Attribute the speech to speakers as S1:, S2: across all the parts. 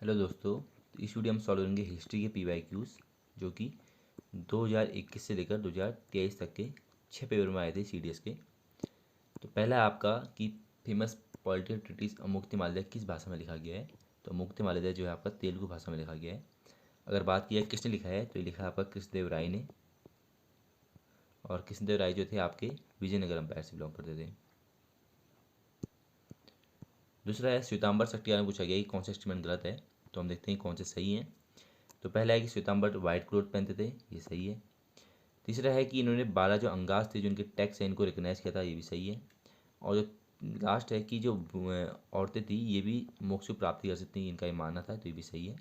S1: Hello दोस्तों, तो इस वीडियो में सॉल्व करेंगे हिस्ट्री के PYQs जो कि 2021 से लेकर 2023 तक के 6 पेपर में आए थे CDS के। तो पहला है आपका कि फेमस पॉलिटिकल ट्रीटीज अमुक्तिमाल्यदा किस भाषा में लिखा गया है। तो अमुक्तिमाल्यदा जो है आपका तेलुगु भाषा में लिखा गया है। अगर बात की है किसने लिखा है तो ये लिखा है आपका कृष्णदेव राय ने। और कृष्णदेव राय जो थे आपके विजयनगर एम्पायर से बिलोंग करते थे। दूसरा है श्वेतांबर शक्तियार में पूछा गया कि कौन सा स्टेटमेंट गलत है। तो हम देखते हैं कौन से सही हैं। तो पहला है कि श्वेतांबर वाइट क्लोथ पहनते थे, ये सही है। तीसरा है कि इन्होंने 12 जो अंगास थे जो इनके टैक्स है इनको रिकग्नाइज किया था, ये भी सही है। और जो लास्ट है कि जो औरतें थी ये भी मोक्ष की प्राप्ति कर सकती हैं, इनका ये मानना था, तो ये भी सही है।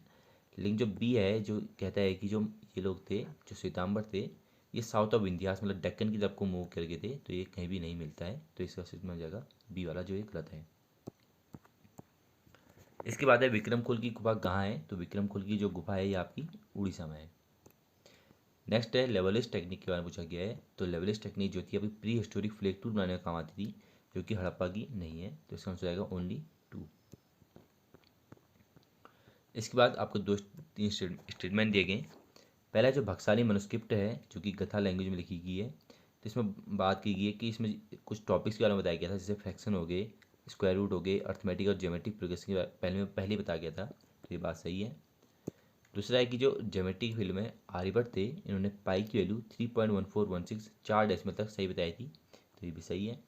S1: लेकिन जो बी है जो कहता है कि जो ये लोग थे जो श्वेतांबर थे ये साउथ ऑफ इंडिया मतलब डेक्कन की तरफ को मूव कर गए थे, तो ये कहीं भी नहीं मिलता है। तो इसका स्टेटमेंट हो जाएगा बी वाला जो ये गलत है। इसके बाद है विक्रमकुल की गुफा कहाँ है। तो विक्रमकुल की जो गुफा है ये आपकी उड़ीसा में है। नेक्स्ट है लेवलिस्ट टेक्निक के बारे में पूछा गया है। तो लेवलिस्ट टेक्निक जो थी अभी प्री हिस्टोरिक फ्लैग टूल बनाने का काम आती थी, जो कि हड़प्पा की नहीं है। तो इसका आंसर आएगा ओनली 2। इसके बाद आपको दो तीन स्टेटमेंट दिए गए। पहला जो भक्साली मनुस्क्रिप्ट है जो कि गथा लैंग्वेज में लिखी गई है, तो इसमें बात की गई है कि इसमें कुछ टॉपिक्स के बारे में बताया गया था, जैसे फ्रैक्शन हो गए, स्क्वायर रूट हो गए, अर्थमेटिक और ज्योमेट्रिक प्रोग्रेशन के पहले ही बताया गया था, तो ये बात सही है। दूसरा है कि जो ज्योमेट्रिक फील्ड में आर्यभट्ट थे इन्होंने पाई की वैल्यू 3.1416 4 डेसिमल तक सही बताई थी, तो ये भी सही है।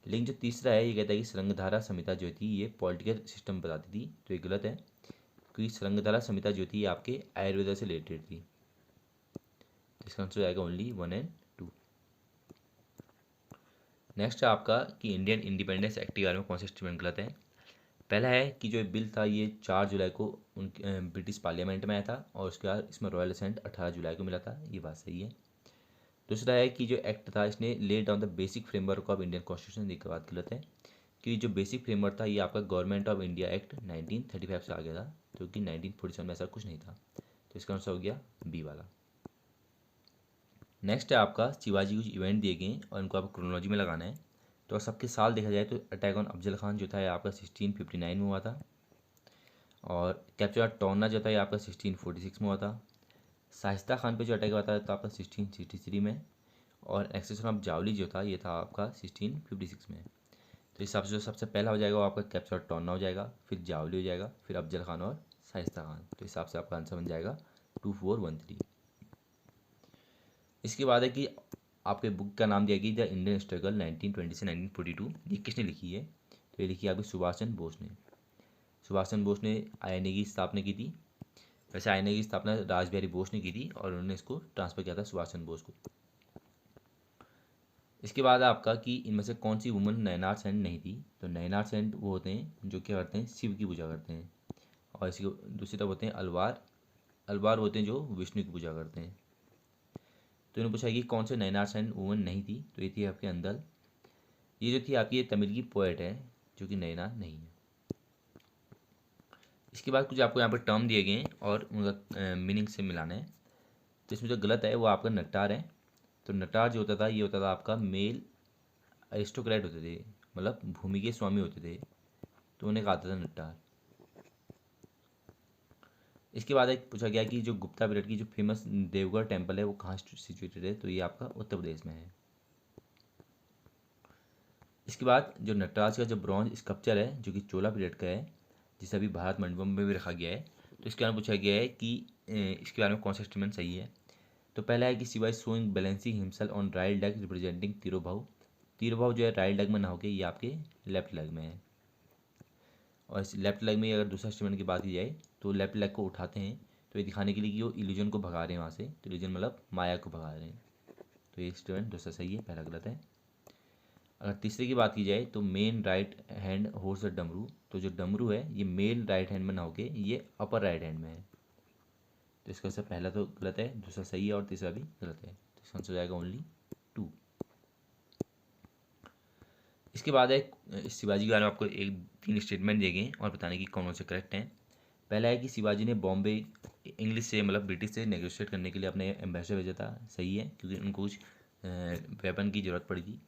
S1: लेकिन जो तीसरा है ये कहता है कि श्रृंगधारा संहिता जो थी ये पॉलिटिकल सिस्टम बताती थी, तो ये गलत है, क्योंकि श्रृंगधारा संहिता जो थी ये आपके आयुर्वेदा से रिलेटेड थी। इसका आंसर आएगा ओनली 1 एंड 2। नेक्स्ट है आपका कि इंडियन इंडिपेंडेंस एक्ट के बारे में कौन सा स्टेटमेंट गलत है। पहला है कि जो बिल था ये 4 जुलाई को ब्रिटिश पार्लियामेंट में आया था और उसके बाद इसमें रॉयल असेंट 18 जुलाई को मिला था, ये बात सही है। दूसरा है कि जो एक्ट था इसने lay down the basic framework of Indian constitution, ये बात गलत है, कि जो बेसिक फ्रेमवर्क था ये आपका गवर्नमेंट ऑफ इंडिया एक्ट 1935 से आ गया था, जो कि 1947 में ऐसा कुछ नहीं था। तो इसका आंसर हो गया बी वाला। नेक्स्ट है आपका शिवाजी कुछ इवेंट दिए गए और इनको आपको क्रोनोलॉजी में लगाना है। तो सबके साल देखा जाए तो अटैक ऑन अफजल खान जो था ये आपका 1659 में हुआ था, और कैप्चर टोना जो था ये आपका 1646 में हुआ था। शाइस्ता खान पे जो अटैक हुआ था तो आपका 1663 में, और एक्सेशन ऑफ जावली जो था ये था आपका 1656 में। तो इस हिसाब से जो सबसे पहला हो जाएगा वो आपका कैप्चर टोना हो जाएगा, फिर जावली हो जाएगा, फिर अफजल खान और शाइस्ता खान। तो इस हिसाब से आपका आंसर बन जाएगा 2413। इसके बाद है कि आपके बुक का नाम दिया गया द इंडियन स्ट्रगल 1920 से 1942, ये किसने लिखी है। तो ये लिखी है आपकी सुभाष चंद्र बोस ने। सुभाष चंद्र बोस ने INA की स्थापना की थी। वैसे INA की स्थापना रासबिहारी बोस ने की थी और उन्होंने इसको ट्रांसफ़र किया था सुभाष चंद्र बोस को। इसके बाद आपका कि इनमें से कौन सी वुमन नयनार सेन नहीं थी। तो नयनार सेन वो होते हैं जो क्या करते हैं, शिव की पूजा करते हैं। और इसकी दूसरी तरफ होते हैं अलवार। अलवार होते हैं जो विष्णु की पूजा करते हैं। तो इन्होंने पूछा कि कौन से नयनार सेन वुमन नहीं थी, तो ये थी आपके अंदल। ये जो थी आपकी ये तमिल की पोएट है जो कि नयनार नहीं है। इसके बाद कुछ आपको यहाँ पर टर्म दिए गए हैं और उनका मीनिंग से मिलाना है। तो इसमें जो गलत है वो आपका नट्टार है। तो नट्टार जो होता था ये होता था आपका मेल अरिस्टोक्रेट होते थे, मतलब भूमि के स्वामी होते थे, तो उन्हें कहा था नट्टार। इसके बाद एक पूछा गया कि जो गुप्ता पीरियड की जो फेमस देवगढ़ टेम्पल है वो कहाँ सिचुएटेड है। तो ये आपका उत्तर प्रदेश में है। इसके बाद जो नटराज का जो ब्रॉन्ज स्कल्पचर है जो कि चोला पीरियड का है, जिसे अभी भारत मंडपम में भी रखा गया है, तो इसके बारे में पूछा गया है कि इसके बारे में कौन सा स्टेटमेंट सही है। तो पहला है कि Shiva is showing balancing himself on right leg representing Tirubhava. Tirubhava जो है राइट लेग में ना होके ये आपके लेफ्ट लेग में है। और इस लेफ्ट लेग में अगर दूसरा स्टेटमेंट की बात की जाए तो लेफ्ट लेग को उठाते हैं तो ये दिखाने के लिए कि वो इल्यूजन को भगा रहे हैं वहाँ से। तो इल्यूजन मतलब माया को भगा रहे हैं। तो ये स्टेटमेंट दूसरा सही है, पहला गलत है। अगर तीसरे की बात की जाए तो main right hand holds the डमरू। तो जो डमरू है ये मेल राइट हैंड में ना होके ये अपर राइट हैंड में है। तो इसका आंसर पहला तो गलत है, दूसरा सही है और तीसरा भी गलत है। तो इसका आंसर हो जाएगा ओनली 2। इसके बाद है शिवाजी के बारे में आपको एक 3 स्टेटमेंट दिए गए और बताने की कौन से करेक्ट हैं। पहला है कि शिवाजी ने बॉम्बे इंग्लिश से मतलब ब्रिटिश से नेगोशिएट करने के लिए अपने एम्बेसडर भेजा था, सही है, क्योंकि उनको कुछ वेपन की ज़रूरत पड़ी थी।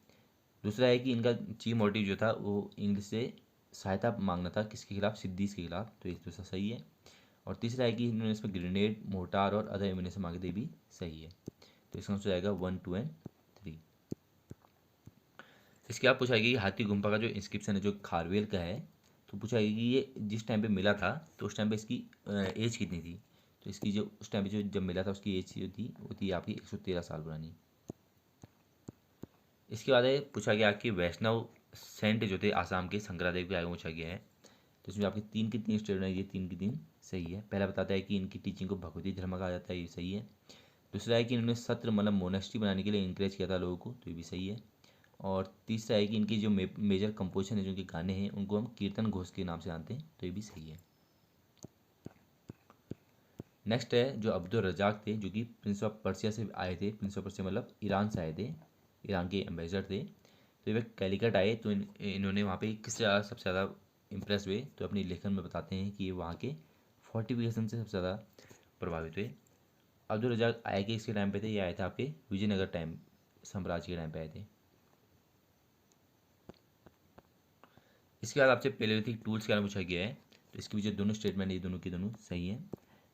S1: दूसरा है कि इनका चीफ मोटिव जो था वो इंग्लिश से सहायता मांगना था, किसके खिलाफ, सिद्दीस के खिलाफ, तो ये दूसरा सही है। और तीसरा है कि इन्होंने इसमें ग्रेनेड, मोर्टार और अदर एम्यूनेशन मांगे थे, भी सही है। तो इसका आंसर आएगा 1, 2 एंड 3। इसके बाद पूछा गया कि हाथी गुम्फा का जो इंस्क्रिप्शन है जो खारवेल का है, तो पूछा गया कि ये जिस टाइम पे मिला था तो उस टाइम पे इसकी एज कितनी थी। तो इसकी जो उस टाइम पे जो जब मिला था उसकी एज जो थी वो थी आपकी 113 साल पुरानी। इसके बाद है पूछा गया कि वैष्णव सेंट जो थे आसाम के शंकरादेव के आगे पूछा गया है। तो इसमें आपकी 3 की 3 स्टेटमेंट है, ये 3 की 3 सही है। पहला बताता है कि इनकी टीचिंग को भगवती धर्म कहा जाता है, ये सही है। दूसरा है कि इन्होंने सत्र मतलब मोनेस्ट्री बनाने के लिए इंकरेज किया था लोगों को, तो ये भी सही है। और तीसरा है कि इनकी जो मेजर कंपोजिशन है, जो इनके गाने हैं, उनको हम कीर्तन घोष के नाम से जानते हैं, तो ये भी सही है। नेक्स्ट है जो अब्दुल रजाक थे, जो कि प्रिंस ऑफ पर्सिया से आए थे। प्रिंस ऑफ पर्सिया मतलब ईरान से आए थे, ईरान के एम्बेसडर थे। तो ये कैलिकट आए तो इन्होंने वहाँ पे किससे सबसे ज़्यादा इम्प्रेस हुए, तो अपनी लेखन में बताते हैं कि ये वहाँ के फोर्टिफिकेशन से सबसे ज़्यादा प्रभावित हुए। अब्दुल रजाक आए के इसके टाइम पे थे, ये आए थे आपके विजयनगर टाइम साम्राज्य के टाइम पे आए थे। इसके बाद आपसे पेलेलिथिक टूल्स के बारे में पूछा गया है। तो इसकी भी जो दोनों स्टेटमेंट ये दोनों की दोनों सही है।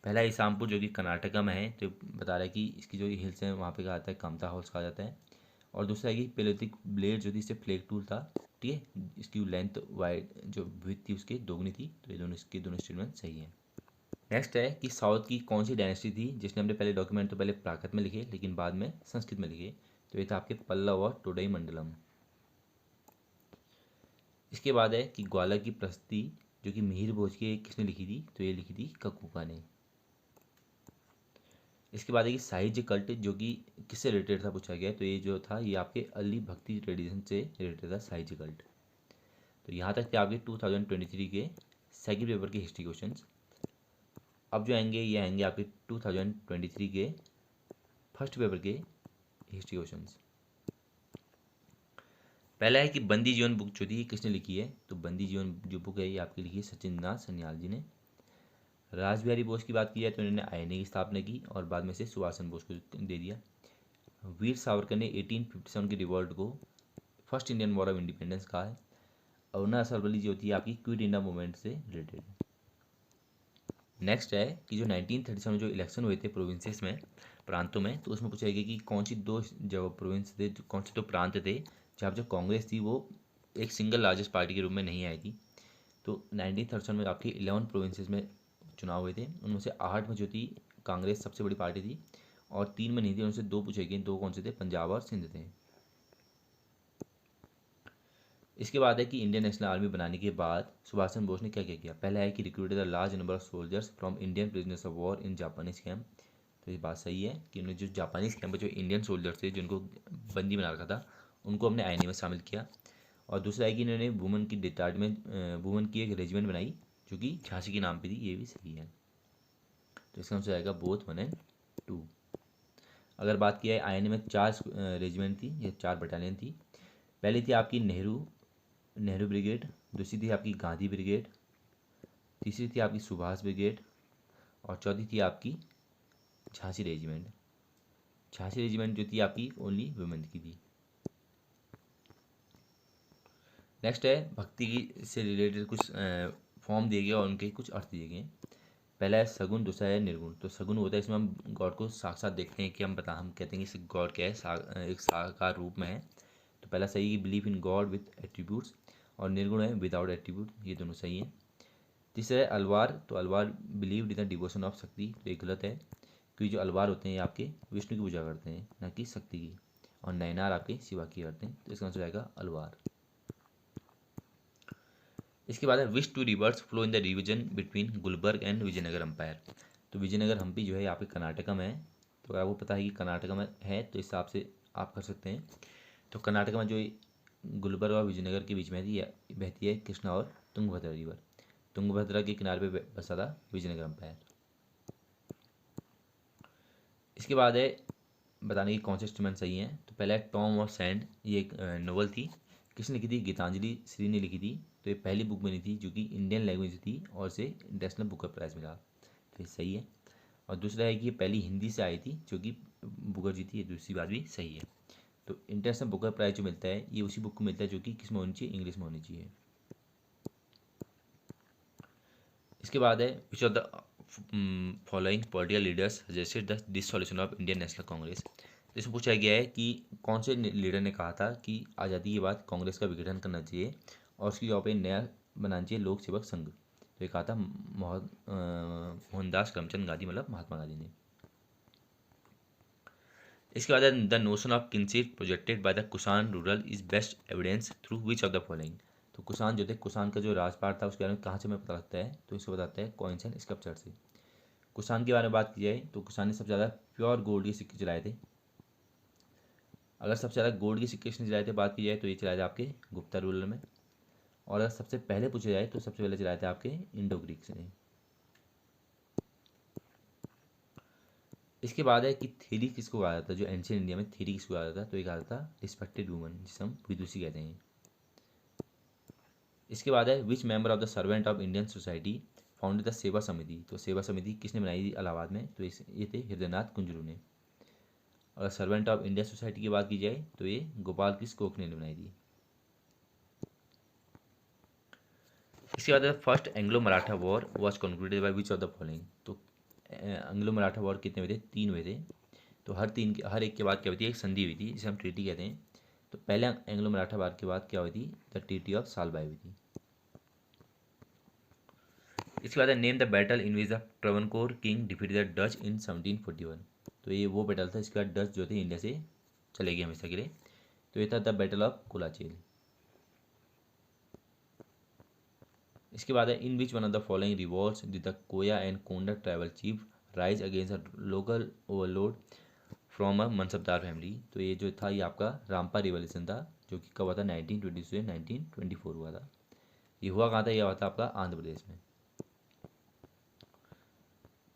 S1: पहला इसामपुर जो कि कर्नाटका में है, तो बता रहा है कि इसकी जो हिल्स हैं वहाँ पे कहा जाता है कामता हाउस कहा जाता है। और दूसरा है कि पेलेलिथिक ब्लेड जो थी इससे फ्लेक टूल था, ठीक है, इसकी लेंथ वाइड जो विड्थ थी उसकी दोगुनी थी। तो ये दोनों इसके दोनों स्टेटमेंट सही है। नेक्स्ट है कि साउथ की कौन सी डायनेस्टी थी जिसने अपने पहले डॉक्यूमेंट तो पहले प्राकृत में लिखे लेकिन बाद में संस्कृत में लिखे। तो ये था आपके पल्लव और टोडई मंडलम। इसके बाद है कि ग्वालियर की प्रस्ती जो कि मिहिर भोज की किसने लिखी थी, तो ये लिखी थी ककुका ने। इसके बाद है कि साहित्य कल्ट जो कि किससे रिलेटेड था पूछा गया, तो ये जो था ये आपके अली भक्ति ट्रेडिशन से रिलेटेड था साहित्य कल्ट। तो यहाँ तक थे आपके 2023 के सेकंड पेपर के हिस्ट्री क्वेश्चंस। अब जो आएंगे ये आएंगे आपके 2023 के फर्स्ट पेपर के हिस्ट्री क्वेश्चंस। पहला है कि बंदी जीवन बुक जो थी किसने लिखी है, तो बंदी जीवन जो बुक है ये आपकी लिखी है सचिन नाथ सन्याल जी ने। रासबिहारी बोस की बात की जाए तो इन्होंने आईएनए की स्थापना की और बाद में से सुभाष चंद्र बोस को दे दिया। वीर सावरकर ने 1857 की रिवॉल्ट को first Indian war of independence कहा है। अरुणा असरवली जो होती है आपकी क्विट इंडिया मूवमेंट से रिलेटेड है। नेक्स्ट है कि जो 1937 में जो इलेक्शन हुए थे प्रोविंसेस में, प्रांतों में, तो उसमें पूछा गया कि कौन सी दो जो प्रोविंस थे, कौन से दो प्रांत थे जहाँ जो कांग्रेस थी वो एक सिंगल लार्जेस्ट पार्टी के रूप में नहीं आई थी। तो 1937 में आपकी 11 प्रोविंसेस में चुनाव हुए थे, उनमें से 8 में जो थी कांग्रेस सबसे बड़ी पार्टी थी और 3 में नहीं थी। उनसे 2 पूछे गए, 2 कौन से थे, पंजाब और सिंध थे। इसके बाद है कि इंडियन नेशनल आर्मी बनाने के बाद सुभाष चंद्र बोस ने क्या क्या किया। पहला है कि recruited the large number of soldiers from Indian prisoners of war in Japanese camp. तो ये बात सही है कि उन्होंने जो जापानीज कैंप में जो इंडियन सोल्जर्स थे जिनको बंदी बना रखा था उनको हमने आईएनए में शामिल किया। और दूसरा है कि इन्होंने वुमेन की डिपार्टमेंट वुमेन की एक रेजिमेंट बनाई जो कि झांसी के नाम पे थी, ये भी सही है। तो इसका आंसर आएगा बोथ 1 एंड 2। अगर बात की जाए आईएनए में 4 रेजिमेंट थी, ये 4 बटालियन थी। पहली थी आपकी नेहरू ब्रिगेड, दूसरी थी आपकी गांधी ब्रिगेड, तीसरी थी आपकी सुभाष ब्रिगेड और चौथी थी आपकी झांसी रेजिमेंट। झांसी रेजिमेंट जो थी आपकी ओनली वुमेन की थी। नेक्स्ट है भक्ति की से रिलेटेड कुछ फॉर्म दिए गए और उनके कुछ अर्थ दिए गए। पहला है सगुन, दूसरा है निर्गुण। तो सगुन होता है इसमें हम गॉड को साक्षात देखते हैं कि हम कहते हैं कि गॉड क्या है, एक साकार रूप में है। तो पहला सही है believe in God with attributes और निर्गुण है विदाउट एट्रीब्यूट, ये दोनों सही है। तीसरा है अलवार, तो Alvar believe in the devotion of Shakti, तो ये गलत है क्योंकि जो अलवार होते हैं ये आपके विष्णु की पूजा करते हैं न कि शक्ति की, और नैनार आपके शिवा की करते हैं। तो इसका आंसर आएगा अलवार। इसके बाद है which two rivers flow in the region between Gulbarga and Vijayanagar empire. तो विजयनगर हम्पी जो है यहाँ पे कर्नाटका में है। तो अगर आपको पता है कि कर्नाटका में है तो इस हिसाब से आप कर सकते हैं। तो कर्नाटका में जो गुलबर्ग और विजयनगर के बीच में बहती है कृष्णा और तुंगभद्रा रिवर। तुंगभद्रा के किनारे पे बसा था विजयनगर अंपायर। इसके बाद है बताने की कौन से स्टेटमेंट सही हैं। तो पहला है टॉम और सैंड, ये एक नोवेल थी, किसने लिखी थी, गीतांजलि श्री ने लिखी थी। तो ये पहली बुक बनी थी जो कि इंडियन लैंग्वेज थी और इसे इंटरनेशनल बुकर प्राइज़ मिला, तो ये सही है। और दूसरा है कि ये पहली हिंदी से आई थी जो कि बुकर जी थी, ये दूसरी बात भी सही है। तो इंटरनेशनल बुकर प्राइज़ जो मिलता है ये उसी बुक को मिलता है जो कि किस में होनी चाहिए, इंग्लिश में होनी चाहिए। इसके बाद है which of the following political leaders suggested the dissolution of Indian national Congress. इसमें पूछा गया है कि कौन से लीडर ने कहा था कि आज़ादी के बाद कांग्रेस का विघटन करना चाहिए और उसकी जगह पे नया बनाना चाहिए लोक सेवक संघ। तो ये कहा था मोहनदास करमचंद गांधी, मतलब महात्मा गांधी ने। इसके बाद the notion of kingship projected by the Kushan rural is best evidence through which of the following. तो कुषाण जो थे, कुषाण का जो राजपाट था उसके बारे में कहाँ से हमें पता लगता है, तो इसको बताते हैं कॉइन्स एंड स्कल्पचर से। कुषाण के बारे में बात की जाए तो कुषाण ने सबसे ज़्यादा प्योर गोल्ड के सिक्के चलाए थे। अगर सबसे ज़्यादा गोल्ड के सिक्के किसने चलाए थे बात की जाए तो ये चलाए थे आपके गुप्ता रूरल में। और अगर सबसे पहले पूछा जाए तो सबसे पहले चलाए थे आपके इंडो ग्रीक्स ने। इसके बाद है कि थेरी किसको कहा जाता है, जो एंशियंट इंडिया में थेरी किसको कहा जाता है, तो ये कहा जाता है रिस्पेक्टेड वुमन, जिसे हम विदुषी कहते हैं। इसके बाद है which member of the servant of Indian society founded the Seva Samiti. तो सेवा समिति किसने बनाई थी इलाहाबाद में, तो ये थे हृदयनाथ कुंजरू ने। और सर्वेंट ऑफ इंडियन सोसाइटी की बात की जाए तो ये गोपाल कृष्ण गोखले ने बनाई थी। इसके बाद first Anglo Maratha war was concluded bye which of the following. तो एंग्लो मराठा वॉर कितने हुए थे, 3 हुए थे। तो हर एक के बाद क्या हुई थी, एक संधि हुई थी जिसे हम ट्रीटी कहते हैं। तो पहले एंग्लो मराठा वार के बाद क्या हुई थी, द ट्रीटी ऑफ सालबाई हुई थी। इसके बाद name the battle in which the Travancore king defeated the Dutch in 1741। तो ये वो बैटल था इसके बाद डच जो थे इंडिया से चले गए हमेशा के लिए। तो ये था द बैटल ऑफ कोलाचेल। इसके बाद है in which one of the following revolts did the Koya and Konda tribal chief rise against a local overlord from a mansabdar family. तो ये जो था ये आपका रामपा रिवॉल्यूशन था, जो कि कब हुआ था, 1920 से 1924 हुआ था। ये हुआ कहाँ था, ये हुआ था आपका आंध्र प्रदेश में।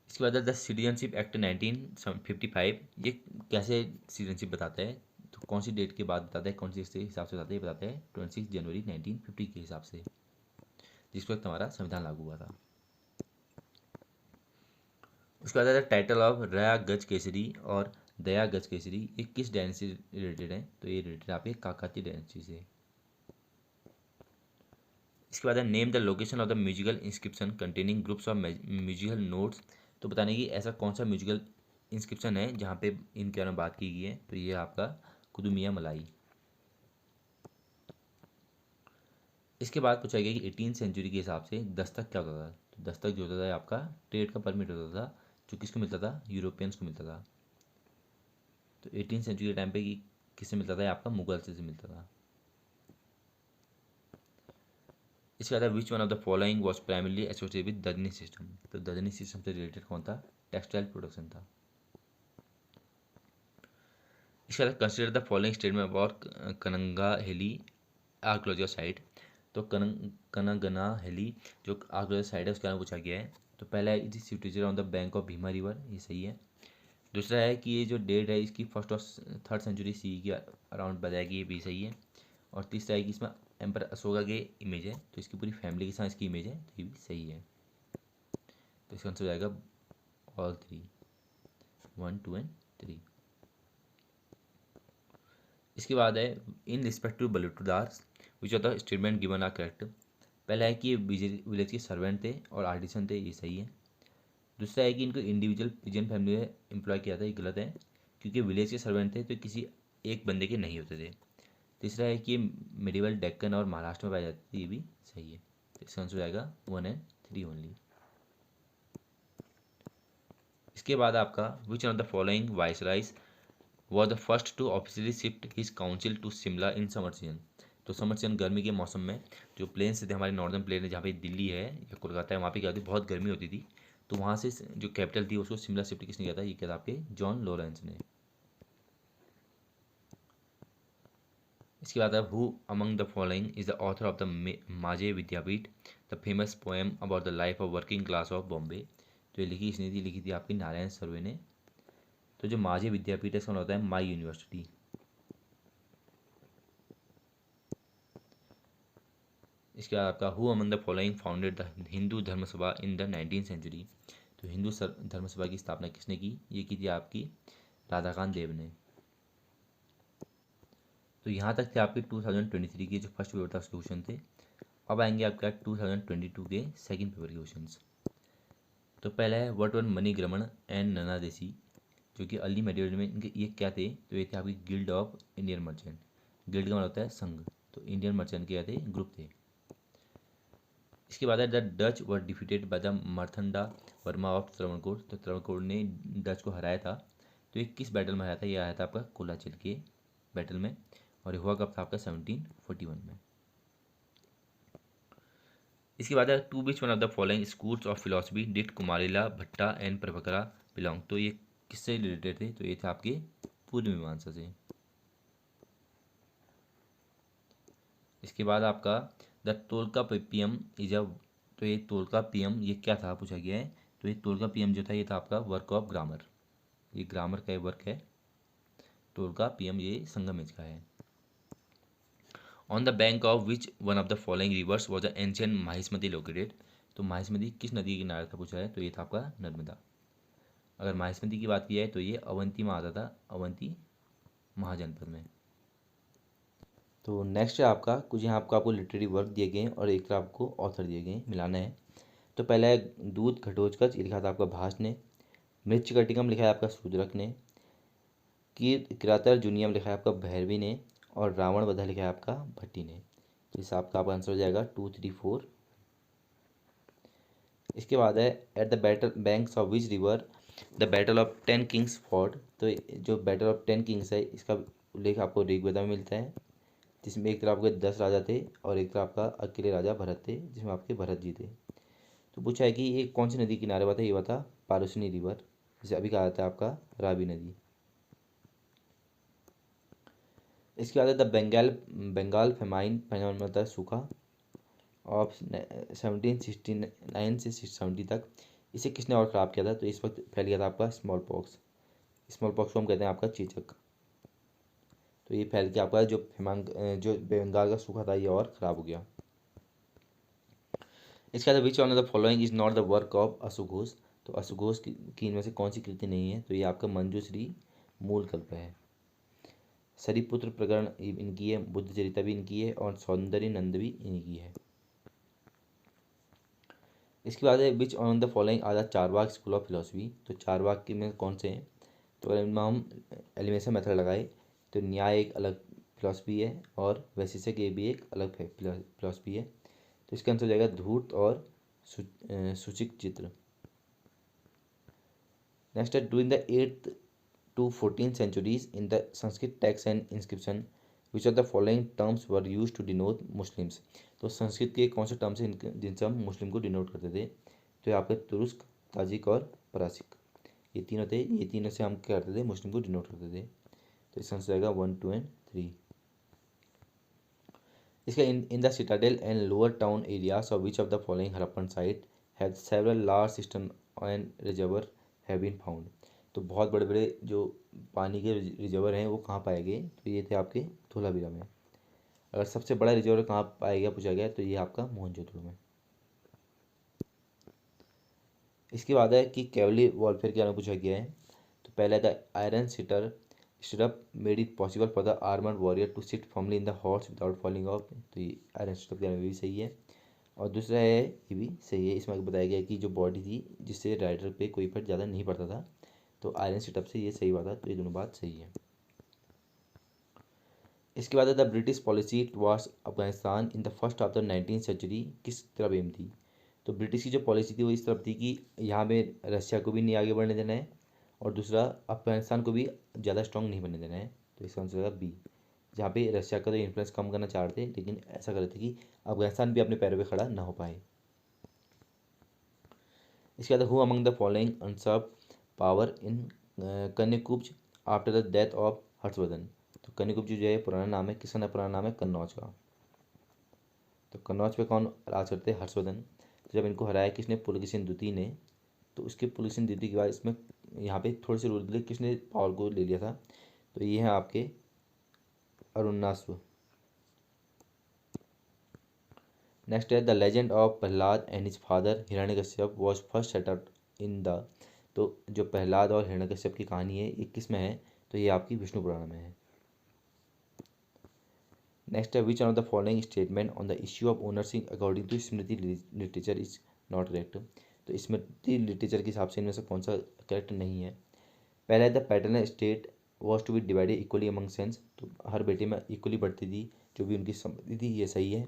S1: इसके बाद द सिटीजनशिप एक्ट 1955, ये कैसे सिटीजनशिप बताता है, तो कौन सी डेट के बाद बताता है, कौन सी के हिसाब से बताता है, ये बताता है 26 जनवरी 1950 के हिसाब से, जिस वक्त हमारा संविधान लागू हुआ था। उसके बाद टाइटल ऑफ रया गज केसरी और दया गज केसरी, ये किस डायनेस्टी से रिलेटेड है, तो ये रिलेटेड आपके काकाती डायनेस्टी से। इसके बाद name the location of the musical inscription containing groups of musical notes. तो बताने की ऐसा कौन सा म्यूजिकल इंस्क्रिप्शन है जहाँ पे इनके बारे में बात की गई है, तो ये आपका कुदुमिया मलाई। इसके बाद पूछा गया कि 18वीं सेंचुरी के हिसाब से दस्तक क्या होता था। तो दस्तक जो होता था आपका ट्रेड का परमिट होता था, जो किसको मिलता था, यूरोपियंस को मिलता था। तो 18वीं सेंचुरी के टाइम पे किससे मिलता था, आपका मुगल से मिलता था। इसके बाद which one of the following was primarily associated with dadni system. तो ददनी सिस्टम से रिलेटेड कौन था, टेक्सटाइल प्रोडक्शन था। इसके बाद consider the following statement about Kanganahalli archaeological site. तो कनगना हिली जो आर्कोलॉजिकल साइट है उसके बारे में पूछा गया है। तो पहला है it is situated on the bank of Bhima river, ये सही है। दूसरा है कि ये जो डेट है इसकी 1st और 3rd सेंचुरी सी के अराउंड बताएगी, ये भी सही है। और तीसरा है कि इसमें एम्पर अशोका के इमेज है, तो इसकी पूरी फैमिली के साथ इसकी इमेज है, तो ये भी सही है। तो इसका आंसर हो जाएगा ऑल 3, 1, 2 एंड 3। इसके बाद है in respect to Balutedars which of the statement given are correct. पहला है कि ये विलेज के सर्वेंट थे और आर्टिसन थे, ये सही है। दूसरा है कि इनको इंडिविजुअल पिजन फैमिली में एम्प्लॉय किया था, ये गलत है, क्योंकि विलेज के सर्वेंट थे तो किसी एक बंदे के नहीं होते थे। तीसरा है कि ये मेडिवल डेक्कन और महाराष्ट्र में पाई जाती थी, ये भी सही है। तो इसका आंसर हो जाएगा 1 एंड 3 ओनली। इसके बाद आपका which of the following viceroys was the first to officially shift his council to Shimla in summer season. तो समर सीजन गर्मी के मौसम में जो प्लेन्स थे हमारे नॉर्दर्न प्लेन है, जहाँ पे दिल्ली है या कोलकाता है, वहाँ पे क्या होती बहुत गर्मी होती थी। तो वहाँ से जो कैपिटल थी उसको शिमला शिफ्ट किसने किया था, ये किया था आपके जॉन लॉरेंस ने। इसके बाद who among the following is the author of the Majhe Vidyapeeth the famous poem about the life of working class of Bombay. तो ये लिखी थी आपकी नारायण सर्वे ने। तो जो माजे विद्यापीठ है इसका होता है माई यूनिवर्सिटी। इसके बाद आपका who among the following founded the Hindu धर्म सभा इन द 19th सेंचुरी। तो हिंदू धर्म सभा की स्थापना किसने की, ये की थी आपकी राधाकांत देव ने। तो यहाँ तक थे आपके 2023 के जो फर्स्ट पेपर था उसके क्वेश्चन थे। अब आएंगे आपका 2022 के सेकंड पेपर के क्वेश्चन। तो पहला है व्हाट वर मणिग्रमण एंड ननादेसी, जो कि अर्ली मेडिवल में इनके ये क्या थे, तो ये थे आपकी guild of Indian merchant. Guild का मतलब होता है संघ, तो इंडियन मर्चेंट के क्या थे, ग्रुप थे। इसके बाद है the Dutch were defeated by the Marthanda Varma of Travancore, तो त्रावणकोर ने डच को हराया था। तो ये किस बैटल में हराया था, ये आया था आपका कोलाचिल के बैटल में, और ये हुआ कब था आपका 1741 में। इसके बाद है to which one of the following schools of philosophy did Kumarila Bhatta and Prabhakara belong, तो ये किससे रिलेटेड थे, तो ये थे आपके पूर्व मीमांसा से। इसके बाद आपका द टोलका पीएम इज अ, तो ये टोलका पीएम ये क्या था पूछा गया है, तो ये टोलका पीएम जो था ये था आपका वर्क ऑफ ग्रामर, ये ग्रामर का वर्क है। टोलका पीएम ये संगमेश का है। On the bank of which one of the following rivers was the ancient Mahishmati located, तो माहिष्मती किस नदी के किनारे था पूछा है, तो ये था आपका नर्मदा। अगर माहिष्मती की बात की जाए तो ये अवंती में आता था, अवंती महाजनपद में। तो नेक्स्ट है आपका कुछ यहाँ आपको लिटरेरी वर्क दिए गए हैं और एक तरह आपको ऑथर दिए गए हैं, मिलाना है। तो पहला है दूध घटोत्कच, ये लिखा था आपका भास ने। मृच्छकटिकम लिखा है आपका शूद्रक ने। किरातर जूनियम लिखा है आपका भैरवी ने। और रावण वधा लिखा है आपका भट्टी ने। तो इस आपका आंसर हो जाएगा 2, 3, 4। इसके बाद है at the battle banks of which river the battle of 10 kings fought, तो जो बैटल ऑफ 10 किंग्स है इसका उल्लेख आपको ऋग्वेद में मिलता है, जिसमें एक तरफ आपके 10 राजा थे और एक तरफ आपका अकेले राजा भरत थे, जिसमें आपके भरत जी थे। तो पूछा है कि ये कौन सी नदी किनारे हुआ था, ये हुआ था पारुसनी रिवर, जिसे अभी कहा जाता है आपका रावी नदी। इसके बाद द बंगाल फेमाइन, पंजाब में होता है सूखा, ऑफ 1769 से 70 तक। इसे किसने और ख़राब किया था, तो इस वक्त फैल गया था आपका स्मॉल पॉक्स। स्मॉल पॉक्स को हम कहते हैं आपका चेचक। तो ये फैल के आपका जो बंगाल का सूखा था ये और ख़राब हो गया। इसके बाद which one of the following is not the work of अशुघोष, तो अशुघोष की इनमें से कौन सी कृति नहीं है, तो ये आपका मंजूश्री मूल कल्प है। सरिपुत्र प्रकरण इनकी है, बुद्ध चरिता भी इनकी है और सौंदर्य नंद भी इनकी है। इसके बाद है which on the following are the Charvaka school of philosophy, तो चारवाक के में कौन से हैं, तो अगर इनमें हम एलिमिनेशन मेथड लगाए तो न्याय एक अलग फिलोसफी है और वैशेषिक ये भी एक अलग फिलोसफी है। तो इसका आंसर हो जाएगा धूर्त और सूचिक चित्र। नेक्स्ट है during the 8th to 14th centuries in the Sanskrit text and inscription which of the following terms were used to denote Muslims, तो संस्कृत के कौन से टर्म्स हैं जिनसे हम मुस्लिम को डिनोट करते थे, तो ये आपके तुरुस्क, ताजिक और परासिक, ये तीनों थे। ये तीनों से हम क्या करते थे, मुस्लिम को डिनोट करते थे। तो इसका आंसर आएगा 1, 2 एंड 3। इसका in the citadel and lower town areas of which of the following Harappan site have several large system and reservoir have been found, तो बहुत बड़े बड़े जो पानी के रिजर्वर हैं वो कहाँ पाए गए, तो ये थे आपके धोलावीरा में। अगर सबसे बड़ा रिजर्वर कहाँ पाया गया पूछा गया, तो ये आपका मोहनजोदड़ो में। इसके बाद है कि कैवली वॉरफेयर के बारे में पूछा गया है। तो पहला था iron stirrup made it possible for the armoured warrior to sit firmly in the horse without falling off, तो ये आयरन स्टप के बारे में भी सही है। और दूसरा है ये भी सही है, इसमें बताया गया कि जो बॉडी थी जिससे राइडर पे कोई इफेक्ट ज़्यादा नहीं पड़ता था, तो आयरन सिटअप से ये सही बात है, तो ये दोनों बात सही है। इसके बाद the British policy towards Afghanistan in the first half the 19th century किस तरफ एम थी, तो ब्रिटिश की जो पॉलिसी थी वो इस तरफ थी कि यहाँ पे रशिया को भी नहीं आगे बढ़ने देना है और दूसरा अफगानिस्तान को भी ज़्यादा स्ट्रॉन्ग नहीं बनने देना है, तो इसका आंसर होगा बी, जहाँ पे रशिया का तो इन्फ्लुएंस कम करना चाह रहे थे लेकिन ऐसा कर रहे थे कि अफगानिस्तान भी अपने पैरों पर खड़ा ना हो पाए। इसके बाद हु अमंग द फॉलोइंग अनसर्व power in Kanyakubja after the death of Harshavardhan, तो कन्याकुब्ज जो है पुराना नाम है, किसका पुराना नाम है, कन्नौज का। तो कन्नौज पे कौन राज करते हैं, हर्षवर्धन। तो जब इनको हराया किसने, पुलकेशिन द्वितीय ने, तो उसके पुलकेशिन द्वितीय के बाद इसमें यहाँ पे थोड़े से रूल किसने पावर को ले लिया था, तो ये है आपके अरुणाश्व। नेक्स्ट है the legend of Prahlad and his father Hiranyakashyap was first setup in the, तो जो प्रहलाद और हिरण्यकश्यप की कहानी है ये किस में है, तो ये आपकी विष्णु पुराण में है। नेक्स्ट है which one of the following statement on the issue of ownership according to Smriti literature is not correct, तो इसमें लिटरेचर के हिसाब से इनमें से कौन सा करेक्ट नहीं है। पहला है the paternal state was to be divided equally among sons, तो हर बेटे में इक्वली बढ़ती थी जो भी उनकी संपत्ति थी, ये सही है।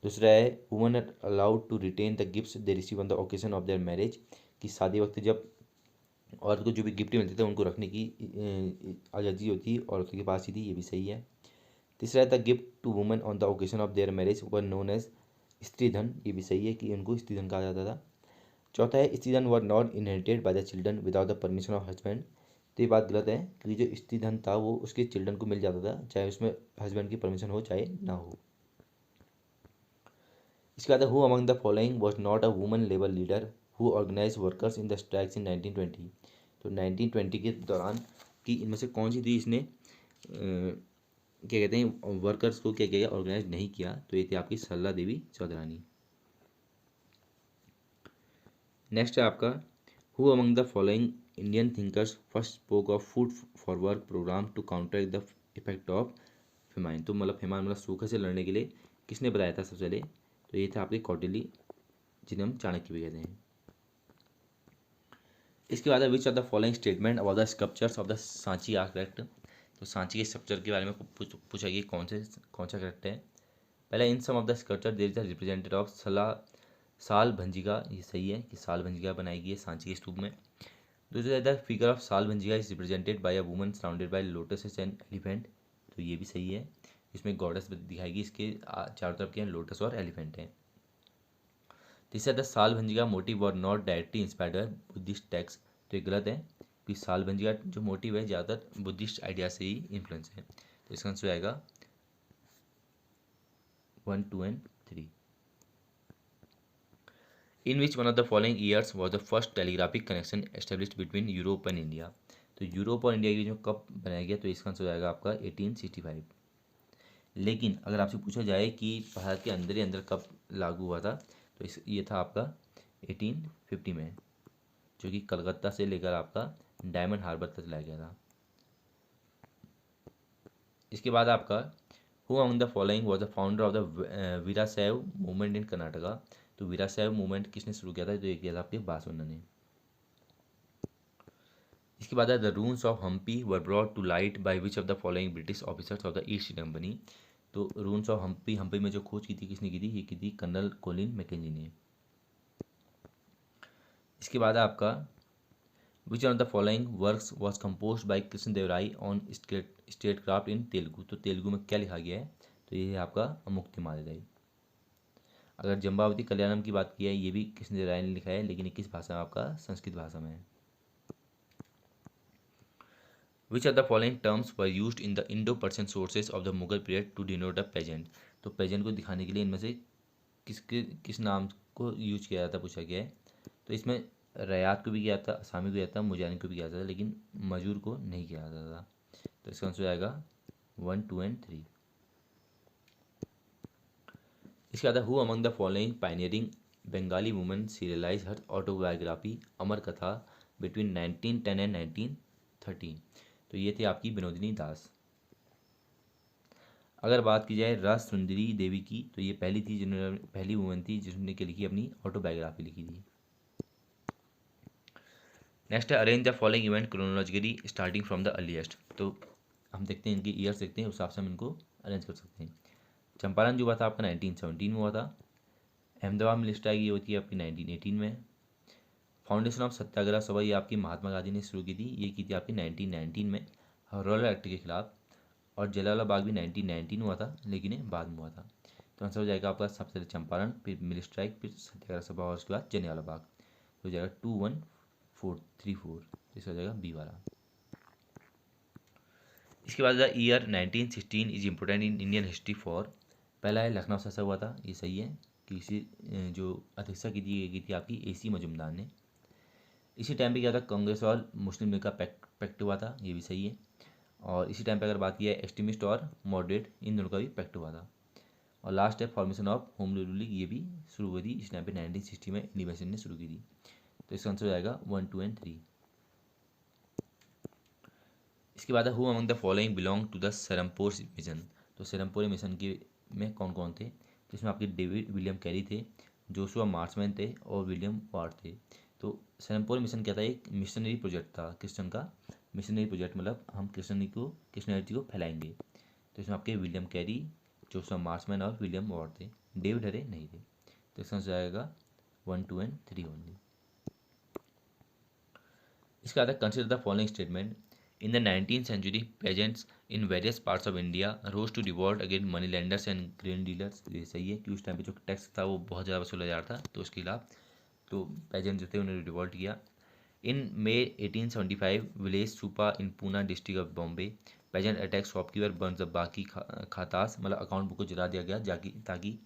S1: दूसरा है woman are allowed to retain the gifts they receive on the occasion of their marriage, कि शादी वक्त जब औरत को जो भी गिफ्ट मिलते थे उनको रखने की आज़ादी होती औरतों के पास ही थी, ये भी सही है। तीसरा है the gift to woman on the occasion of their marriage were known as stridhan, ये भी सही है कि उनको स्त्री धन कहा जाता था। चौथा है स्त्री धन were not inherited by the children without the permission of husband, तो ये बात गलत है क्योंकि जो स्त्री धन था वो उसके चिल्ड्रन को मिल जाता था, चाहे उसमें हस्बैंड की परमिशन हो चाहे ना हो। इसके बाद who among the following was not a woman labour leader who organise workers in the strikes in 1920, तो 1920 के दौरान कि इनमें से कौन सी थी इसने क्या कहते हैं वर्कर्स को क्या किया ऑर्गेनाइज नहीं किया, तो ये थी आपकी सरला देवी चौधरानी। नेक्स्ट है आपका who among the following Indian thinkers first spoke of food for work programme to counter the effect of famine, तो मतलब फेमाइन मतलब सूखे से लड़ने के लिए किसने बताया था सबसे पहले, तो ये था आपके कौटिल्य, जिन्हें हम चाणक्य भी कहते हैं। इसके बाद which of the following statement about the sculptures of the Sanchi are correct, तो सांची के स्ट्रक्चर के बारे में पूछा गया कौन सा करेक्ट है। पहला in some of the sculpture there is a representative of Sal Bhanjika, ये सही है कि साल भंजिका बनाई गई है सांची के स्तूप में। दूसरा the figure of Sal Bhanjika is represented by a woman surrounded by lotus and elephant, तो ये भी सही है, इसमें गॉडेस दिखाई गई, इसके चारों तरफ के लोटस और एलिफेंट हैं। तीसरा the Sal Bhanjika motif were not directly inspired by Buddhist text, तो ये गलत है कि साल भंजिका जो मोटिव है ज़्यादातर बुद्धिस्ट आइडिया से ही इन्फ्लुएंस है, तो इसका आंसर आएगा 1, 2 and 3। In which one of the following years was the first telegraphic connection established between Europe and India, तो यूरोप और इंडिया की जो कब बनाया गया, तो इसका आंसर आएगा आपका 1865। लेकिन अगर आपसे पूछा जाए कि भारत के अंदर ही अंदर कब लागू हुआ था, तो ये था आपका 1850 में, जो कि कलकत्ता से लेकर आपका डायमंड हार्बर तक लाया गया था। इसके बाद आपका who among the following was the founder of the Veerashaiva movement in Karnataka, तो वीराशैव मूवमेंट किसने शुरू किया था, तो ये किया था आपके बासवण्णा ने। इसके बाद the ruins of Hampi were brought to light by which of the following British officers of the East India Company, तो रून्स ऑफ हम्पी में जो खोज की थी किसने की थी, ये की थी कर्नल कोलिन मैकेंजी ने। इसके बाद आपका which of the following works was compose bye Krishnadevaraya on state craft in Telugu, तो तेलुगु में क्या लिखा गया है, तो ये है आपका मुक्तिमाल्यदाई। अगर जम्बावती कल्याणम की बात की है, ये भी कृष्णदेवराय ने लिखा है, लेकिन ये किस भाषा में, आपका संस्कृत भाषा में है। Which of the following terms were used in the Indo Persian sources of the Mughal period to denote the peasant, तो पेजेंट को दिखाने के लिए इनमें से किस नाम को यूज किया जाता पूछा गया है, तो इसमें रयात को भी किया था, असामी को किया था, मुजानी को भी किया था, लेकिन मजूर को नहीं किया जाता था, तो इसका आंसर आएगा 1, 2 एंड 3। इसके बाद who among the following pioneering Bengali woman serialize her autobiography Amar Katha between 1910 and 1913, तो ये थी आपकी विनोदिनी दास। अगर बात की जाए रस सुंदरी देवी की, तो ये पहली वुमन थी जिसने के लिखी अपनी ऑटोबायोग्राफी लिखी थी। नेक्स्ट है arrange the following event chronologically starting from the earliest, तो हम देखते हैं इनके ईयर्स देखते हैं, उस हिसाब से हम इनको अरेंज कर सकते हैं। चंपारण जो हुआ था आपका 1917 में हुआ था। अहमदाबाद में लिस्ट आएगी होती है आपकी 1918 में। फाउंडेशन ऑफ सत्याग्रह सभा ये आपकी महात्मा गांधी ने शुरू की थी, ये की थी आपकी 1919 में हरौला एक्ट के खिलाफ। और जलियांवाला बाग भी 1919 हुआ था, लेकिन ये बाद में हुआ था। तो आंसर हो जाएगा आपका सबसे पहले चंपारण, फिर मिल स्ट्राइक, फिर सत्याग्रह सभा और उसके बाद जलियांवाला बाग। तो हो जाएगा 2, 1, 4, 3, 4, इसका हो जाएगा बी वाला। इसके बाद the year 1916 is important in Indian history for, पहला है लखनऊ से हुआ था, ये सही है कि इसी जो अध्यक्षता की थी आपकी AC मजुमदार ने। इसी टाइम पे क्या था, कांग्रेस और मुस्लिम लीग का पैक्ट हुआ था, ये भी सही है। और इसी टाइम पे अगर बात की है एक्सट्रीमिस्ट और मॉडरेट, इन दोनों का भी पैक्ट हुआ था। और लास्ट है formation of home rule league, ये भी शुरू हुई थी इस टाइम पे 1960 में इंडिपेंडेंस ने शुरू की थी। तो इसका आंसर हो जाएगा 1, 2 एंड 3। इसके बाद who among the following belong to the Serampore mission, तो सेरमपोर मिशन के में कौन कौन थे, जिसमें आपके डेविड विलियम कैरी थे, जोशुआ मार्समैन थे और विलियम वार्ड थे। तो सैनपोल मिशन क्या था, एक मिशनरी प्रोजेक्ट था, क्रिश्चियन का मिशनरी प्रोजेक्ट, मतलब हम क्रिश्चियनिटी को फैलाएंगे। तो इसमें आपके विलियम कैरी, जोशुआ मार्समैन और विलियम वार्ड थे। डेविड हरे नहीं थे। तो इसका आंसर आएगा 1, 2 एंड 3 ओनली। इसका आता है consider the following statement. In the 19th century peasants in various parts of India rose to revolt against money lenders and grain dealers. ये सही है कि उस टाइम पे जो टैक्स था वो बहुत ज़्यादा वसूला जा रहा था, तो उसके खिलाफ तो पेजेंट जो थे उन्होंने रिवॉल्ट किया। In May 1875 village Supa in Poona district of Bombay peasant attack shopkeeper burns the बाकी खातास, मतलब अकाउंट बुक को जला दिया गया जाकि ताकि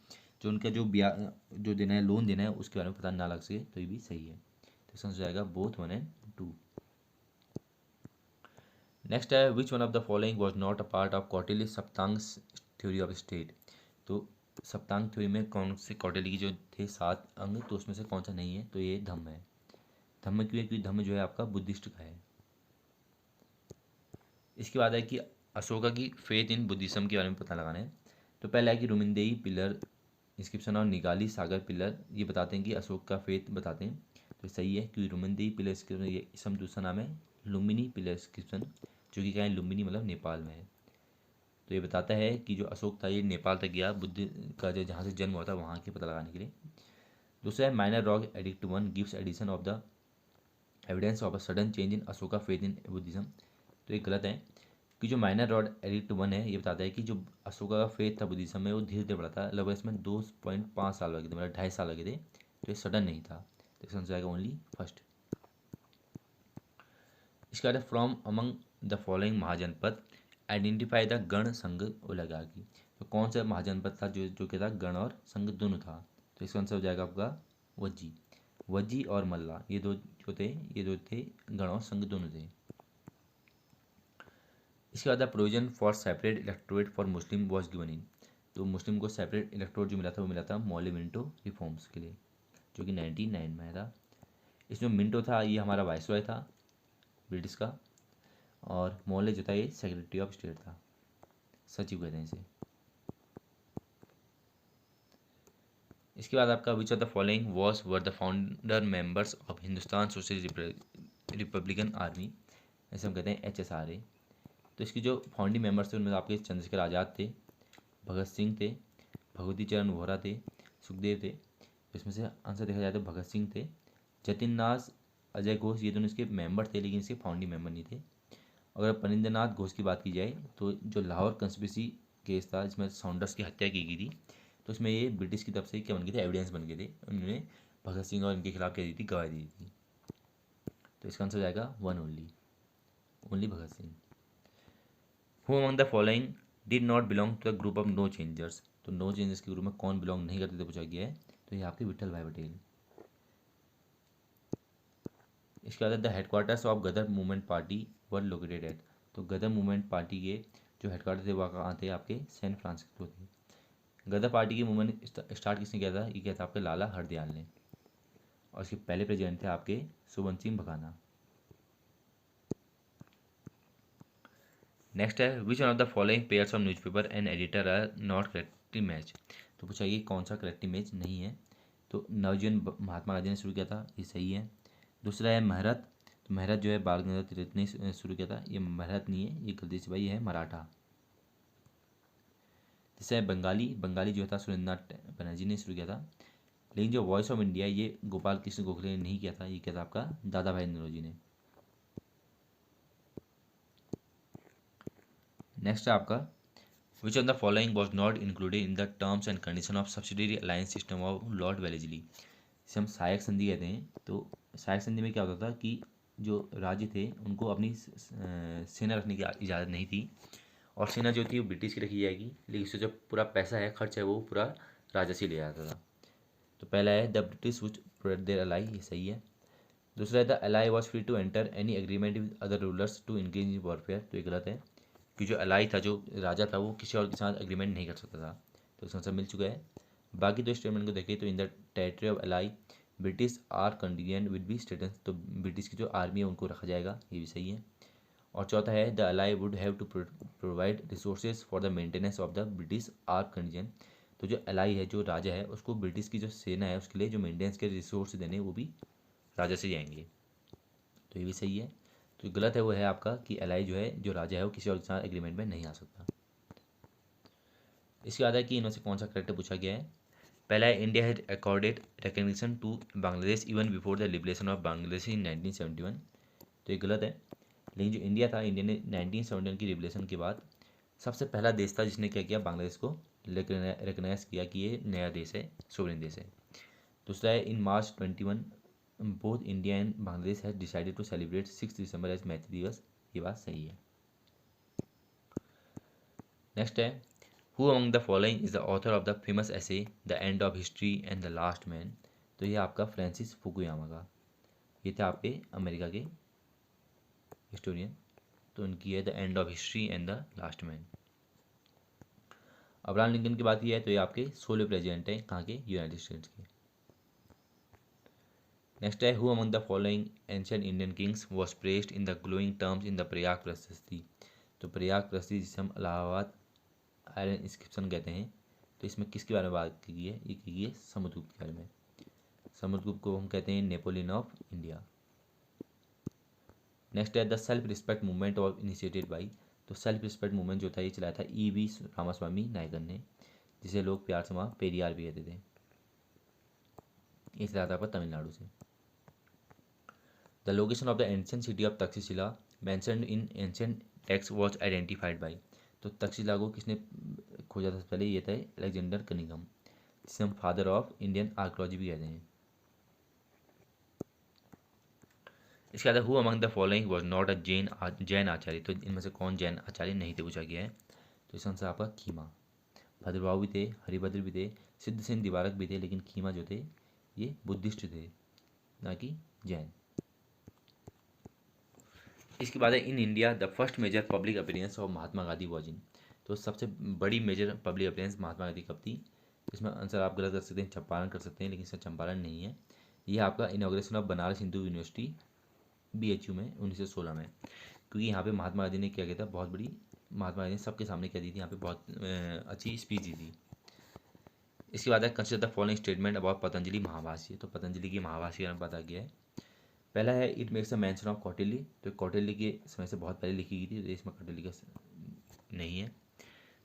S1: जो उनका जो देना है, लोन देना है, उसके बारे में पता ना लग सके। तो ये भी सही है। तो इसका आंसर जाएगा बोथ 1 एंड 2। नेक्स्ट है which one of the following was not a part of Kautilya Saptanga theory of state. तो सप्तांग थ्योरी में कौन से कौटिल्य की जो थे 7 अंग, तो उसमें से कौन सा नहीं है, तो ये धम्म है। धम्म क्यों है, क्योंकि धम्म जो है आपका बुद्धिस्ट का है। इसके बाद है कि अशोका की फेथ इन बुद्धिज्म के बारे में पता लगाना है। तो पहला है कि रुमिनदेई पिलर इंस्क्रिप्शन और निगाली सागर पिलर ये बताते हैं कि अशोक का फेथ बताते हैं। तो सही है, क्योंकि रुमिनदेई पिलर इंस्क्रिप्शन ये इसम दूसरा नाम है लुम्बिनी पिलर इंस्क्रिप्शन, जो कि क्या है, लुम्बिनी मतलब नेपाल में है। तो ये बताता है कि जो अशोक था ये नेपाल तक गया, बुद्ध का जो जहाँ से जन्म हुआ था वहाँ के पता लगाने के लिए। दूसरा है minor rock edict 1 gives addition of the evidence of a sudden change in Ashoka faith in Buddhism. तो ये गलत है, कि जो माइनर रॉड एडिक्ट 1 है ये बताता है कि जो अशोका का फेथ था बुद्धिज्म में वो धीरे धीरे बढ़ा था, लगभग इसमें 2.5 साल लगे थे, मतलब 2.5 साल लगे थे। तो ये सडन नहीं था। तो इसका आंसर आएगा ओनली फर्स्ट। इसका है from among the following Mahajanapada identify the Gana Sangha ओलागाकी। तो कौन सा महाजनपद था जो जो क्या था, गण और संघ दोनों था। तो इसका आंसर हो जाएगा आपका वज्जी। वज्जी और मल्ला ये दो जो थे, ये दो थे गण और संघ दोनों थे। इसके बाद provision for separate electorate for Muslim was given in. तो मुस्लिम को सेपरेट इलेक्टोरेट जो मिला था वो मिला था मौले मिंटो रिफॉर्म्स के लिए, जो कि 1909 में था। इसमें मिंटो था ये हमारा वाइसरॉय था ब्रिटिश का, और मौले जो था ये सेक्रेटरी ऑफ स्टेट था, सचिव कहते हैं इसे। इसके बाद आपका which of the following was were the founder members of Hindustan socialist Republican army, ऐसे हम कहते हैं HSRA। तो इसकी जो फाउंडिंग मेंबर्स थे उनमें आपके चंद्रशेखर आज़ाद थे, भगत सिंह थे, भगवती चरण वोहरा थे, सुखदेव थे। इसमें से आंसर देखा जाए तो भगत सिंह थे। जतिन दास, अजय घोष ये दोनों इसके मेंबर थे, लेकिन इसके फाउंडिंग मेंबर नहीं थे। अगर पनिंद्रनाथ घोष की बात की जाए तो जो लाहौर कंस्पिरेसी केस था जिसमें साउंडर्स की हत्या की गई थी, तो उसमें ये ब्रिटिश की तरफ से क्या बन गए थे, एविडेंस बन गए थे। उन्होंने भगत सिंह और इनके खिलाफ क्या दी थी, गवाही दी थी। तो इसका आंसर जाएगा 1 only, only Bhagat Singh. Who among the following did not belong to the group of no changers. तो नो चेंजर्स के ग्रुप में कौन बिलोंग नहीं करते थे पूछा गया है। तो ये आपके विठल भाई पटेल। इसके बाद the headquarters of Ghadar movement party were located at. तो गदर मूवमेंट पार्टी के जो हेडक्वार्टर थे वह कहाँ थे, आपके सैन फ्रांसिस्को थे। गदर पार्टी की मूवमेंट स्टार्ट किसने किया था, ये किया था आपके लाला हरदयाल ने, और इसके पहले प्रेसिडेंट थे आपके सुबंत सिंह भगाना। नेक्स्ट है which one of the following pairs of newspaper and editor are not correctly match. तो पूछा ये कौन सा करेक्टली मैच नहीं है। तो नवजीवन महात्मा गांधी ने शुरू किया था, ये सही है। दूसरा है महरत, तो महरत जो है बाल गंगाधर तिलक ने शुरू किया था, ये महरत नहीं है, ये गलती से भाई ये है मराठा। तीसरा है बंगाली, बंगाली जो था सुरेंद्रनाथ बनर्जी ने शुरू किया था। लेकिन जो वॉइस ऑफ इंडिया ये गोपाल कृष्ण गोखले ने नहीं किया था, ये किया था आपका दादा भाई नौरोजी ने। नेक्स्ट है आपका which of the following was not included in the terms and condition of subsidiary alliance system of Lord Wellesley. इसे हम सहायक संधि कहते हैं। तो सहायक संधि में क्या होता था कि जो राज्य थे उनको अपनी सेना रखने की इजाज़त नहीं थी, और सेना जो थी वो ब्रिटिश की रखी जाएगी, लेकिन उससे जो पूरा पैसा है, खर्च है, वो पूरा राजा से ले जाता था। तो पहला है the British which protect their ally, ये सही है। दूसरा है the ally was free to enter any agreement with other rulers to engage in warfare. तो ये गलत है, कि जो अलाई था, जो राजा था, वो किसी और के साथ एग्रीमेंट नहीं कर सकता था। तो इसका आंसर मिल चुका है। बाकी दो स्टेटमेंट को देखें तो in the territory of ally British are contingent with be status. तो ब्रिटिश की जो आर्मी है उनको रखा जाएगा, ये भी सही है। और चौथा है the ally would have to provide resources for the maintenance of the British arm contingent. तो जो एलाई है, जो राजा है, उसको ब्रिटिश की जो सेना है उसके लिए जो मेंटेनेंस के रिसोर्स देने वो भी राजा से जाएंगे। तो ये भी सही है। तो गलत है वो है आपका कि एलाई जो है, जो राजा है, वो किसी और के साथ एग्रीमेंट में नहीं आ सकता। इसके बाद है कि इनमें से कौन सा करेक्ट पूछा गया है। पहला है India had accorded recognition to Bangladesh even before the liberation of Bangladesh in 1971। तो ये गलत है। लेकिन जो इंडिया था, इंडिया ने 1971 की रिवलेशन के बाद सबसे पहला देश था जिसने क्या किया, बांग्लादेश को रिकगनाइज किया कि ये नया देश है, सोवरेन देश है। दूसरा है in March 21 both India and Bangladesh has decided to celebrate 6 December as Maitri Diwas. ये बात सही है। नेक्स्ट है who among the following is the author of the famous essay the end of history and the last man. तो ये आपका Francis Fukuyama का, ये थे आपके अमेरिका के हिस्टोरियन। तो उनकी है the end of history and the last man. Abraham Lincoln की बात की है तो ये आपके 16वें प्रेसिडेंट हैं, कहाँ के, यूनाइटेड स्टेट्स के। नेक्स्ट है who among the following ancient Indian Kings was praised in the glowing terms in the Prayag प्रशस्ति। तो प्रयाग प्रशस्ति जिसे हम इलाहाबाद आयरन इंस्क्रिप्शन कहते हैं, तो इसमें किसके बारे में बात की गई है, ये की गई है समुद्रगुप्त के बारे में। समुद्रगुप्त को हम कहते हैं नेपोलियन ऑफ इंडिया। नेक्स्ट है the self respect movement of initiated by. तो सेल्फ रिस्पेक्ट मूवमेंट जो था ये चलाया था E.V. रामास्वामी नायकर ने, जिसे लोग प्यार से वहाँ पेरियार भी कहते थे। ये चलाया था पर तमिलनाडु से। The location of the ancient city of Takshashila mentioned in ancient text was identified by. तो तक्षशिला को किसने खोजा था पहले, ये था अलेक्जेंडर कनिंघम, जिसे हम फादर ऑफ इंडियन आर्कोलॉजी भी कहते हैं। इसके बाद who among the following was not a Jain Acharya. तो इनमें से कौन जैन आचार्य नहीं थे पूछा गया है। तो इसका आंसर आपका खीमा। भद्रबाहु भी थे, हरिभद्र भी थे, सिद्ध सेन दिवारक भी थे, लेकिन खीमा जो थे ये बुद्धिस्ट थे, ना कि जैन। इसके बाद है in India the first major public appearance of Mahatma Gandhi was in. तो सबसे बड़ी major public appearance Mahatma Gandhi कब थी। इसमें आंसर आप गलत कर सकते हैं, चंपारण कर सकते हैं, लेकिन इसका चंपारण नहीं है। ये आपका inauguration of Banaras Hindu university BHU में 1916 में, क्योंकि यहाँ पे महात्मा गांधी ने क्या किया था, बहुत बड़ी, महात्मा गांधी ने सबके सामने क्या दी थी, यहाँ पे बहुत अच्छी स्पीच दी थी। इसके बाद है consider the following statement about Patanjali Mahabhashya. तो पतंजलि की महाभाष्य का पता किया है। पहला है it makes a mention of Kautilya. तो कौटिल्य के समय से बहुत पहले लिखी गई थी, तो इसमें कौटिल्य का नहीं है।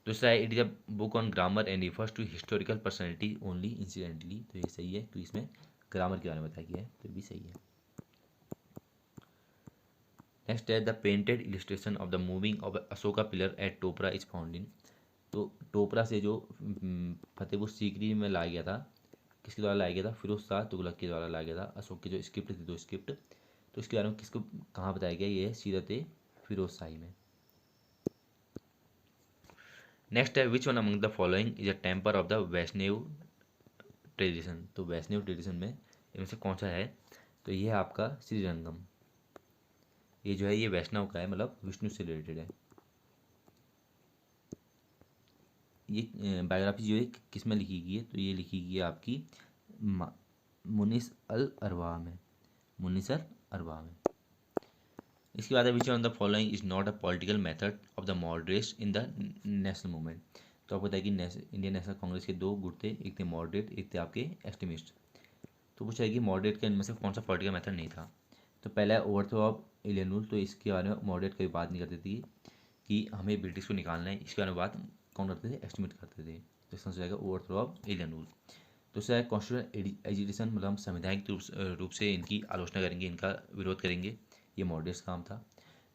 S1: दूसरा है it is a book on grammar and refers to historical personality only incidentally. तो ये सही है, क्योंकि इसमें ग्रामर के बारे में बताया गया है, तो ये भी सही है। नेक्स्ट है the painted illustration of the moving of Ashoka pillar at Topra is found in. तो टोपरा से जो फतेहपुर सीकरी में लाया गया था, किसके द्वारा लाया गया था, फिरोज शाह तुगलक के द्वारा लाया गया था। अशोक की जो स्क्रिप्ट थी, दो स्क्रिप्ट, तो इसके बारे में किसको कहाँ बताया गया, ये है सीरत फिरोज शाही में। नेक्स्ट है which one among the following is a temple of the Vaishnava tradition. तो वैष्णव ट्रेडिशन में इनमें से कौन सा है, तो ये है आपका श्रीरंगम। ये जो है ये वैष्णव का है, मतलब विष्णु से रिलेटेड है। ये बायोग्राफी जो है किस में लिखी गई है, तो ये लिखी गई है आपकी मुनिस अल अरवा में, मुनिस अल अरवा में। इसके बाद which one of the following is not a political method of the moderates in the national movement. तो आपको पता है कि इंडियन नेशनल कांग्रेस के दो गुट थे, एक थे मॉडरेट, एक थे आपके एक्सट्रीमिस्ट। तो पूछा है कि मॉडरेट के इनमें से कौन सा पॉलिटिकल मेथड नहीं था। तो पहला है ओवरथ्रो ऑफ एलियन रूल। तो इसके बारे में मॉडरेट कभी बात नहीं करती थी कि हमें ब्रिटिश को निकालना है, इसके बारे में बात कौन करते थे, एस्टिमेट करते थे। तो इसका जाएगा ओवरथ्रो ऑफ एलियन रूल। दूसरा है कॉन्स्टिट्यूशन एजिटेशन, मतलब हम संवैधानिक रूप से इनकी आलोचना करेंगे, इनका विरोध करेंगे, ये मॉडरेट्स काम था।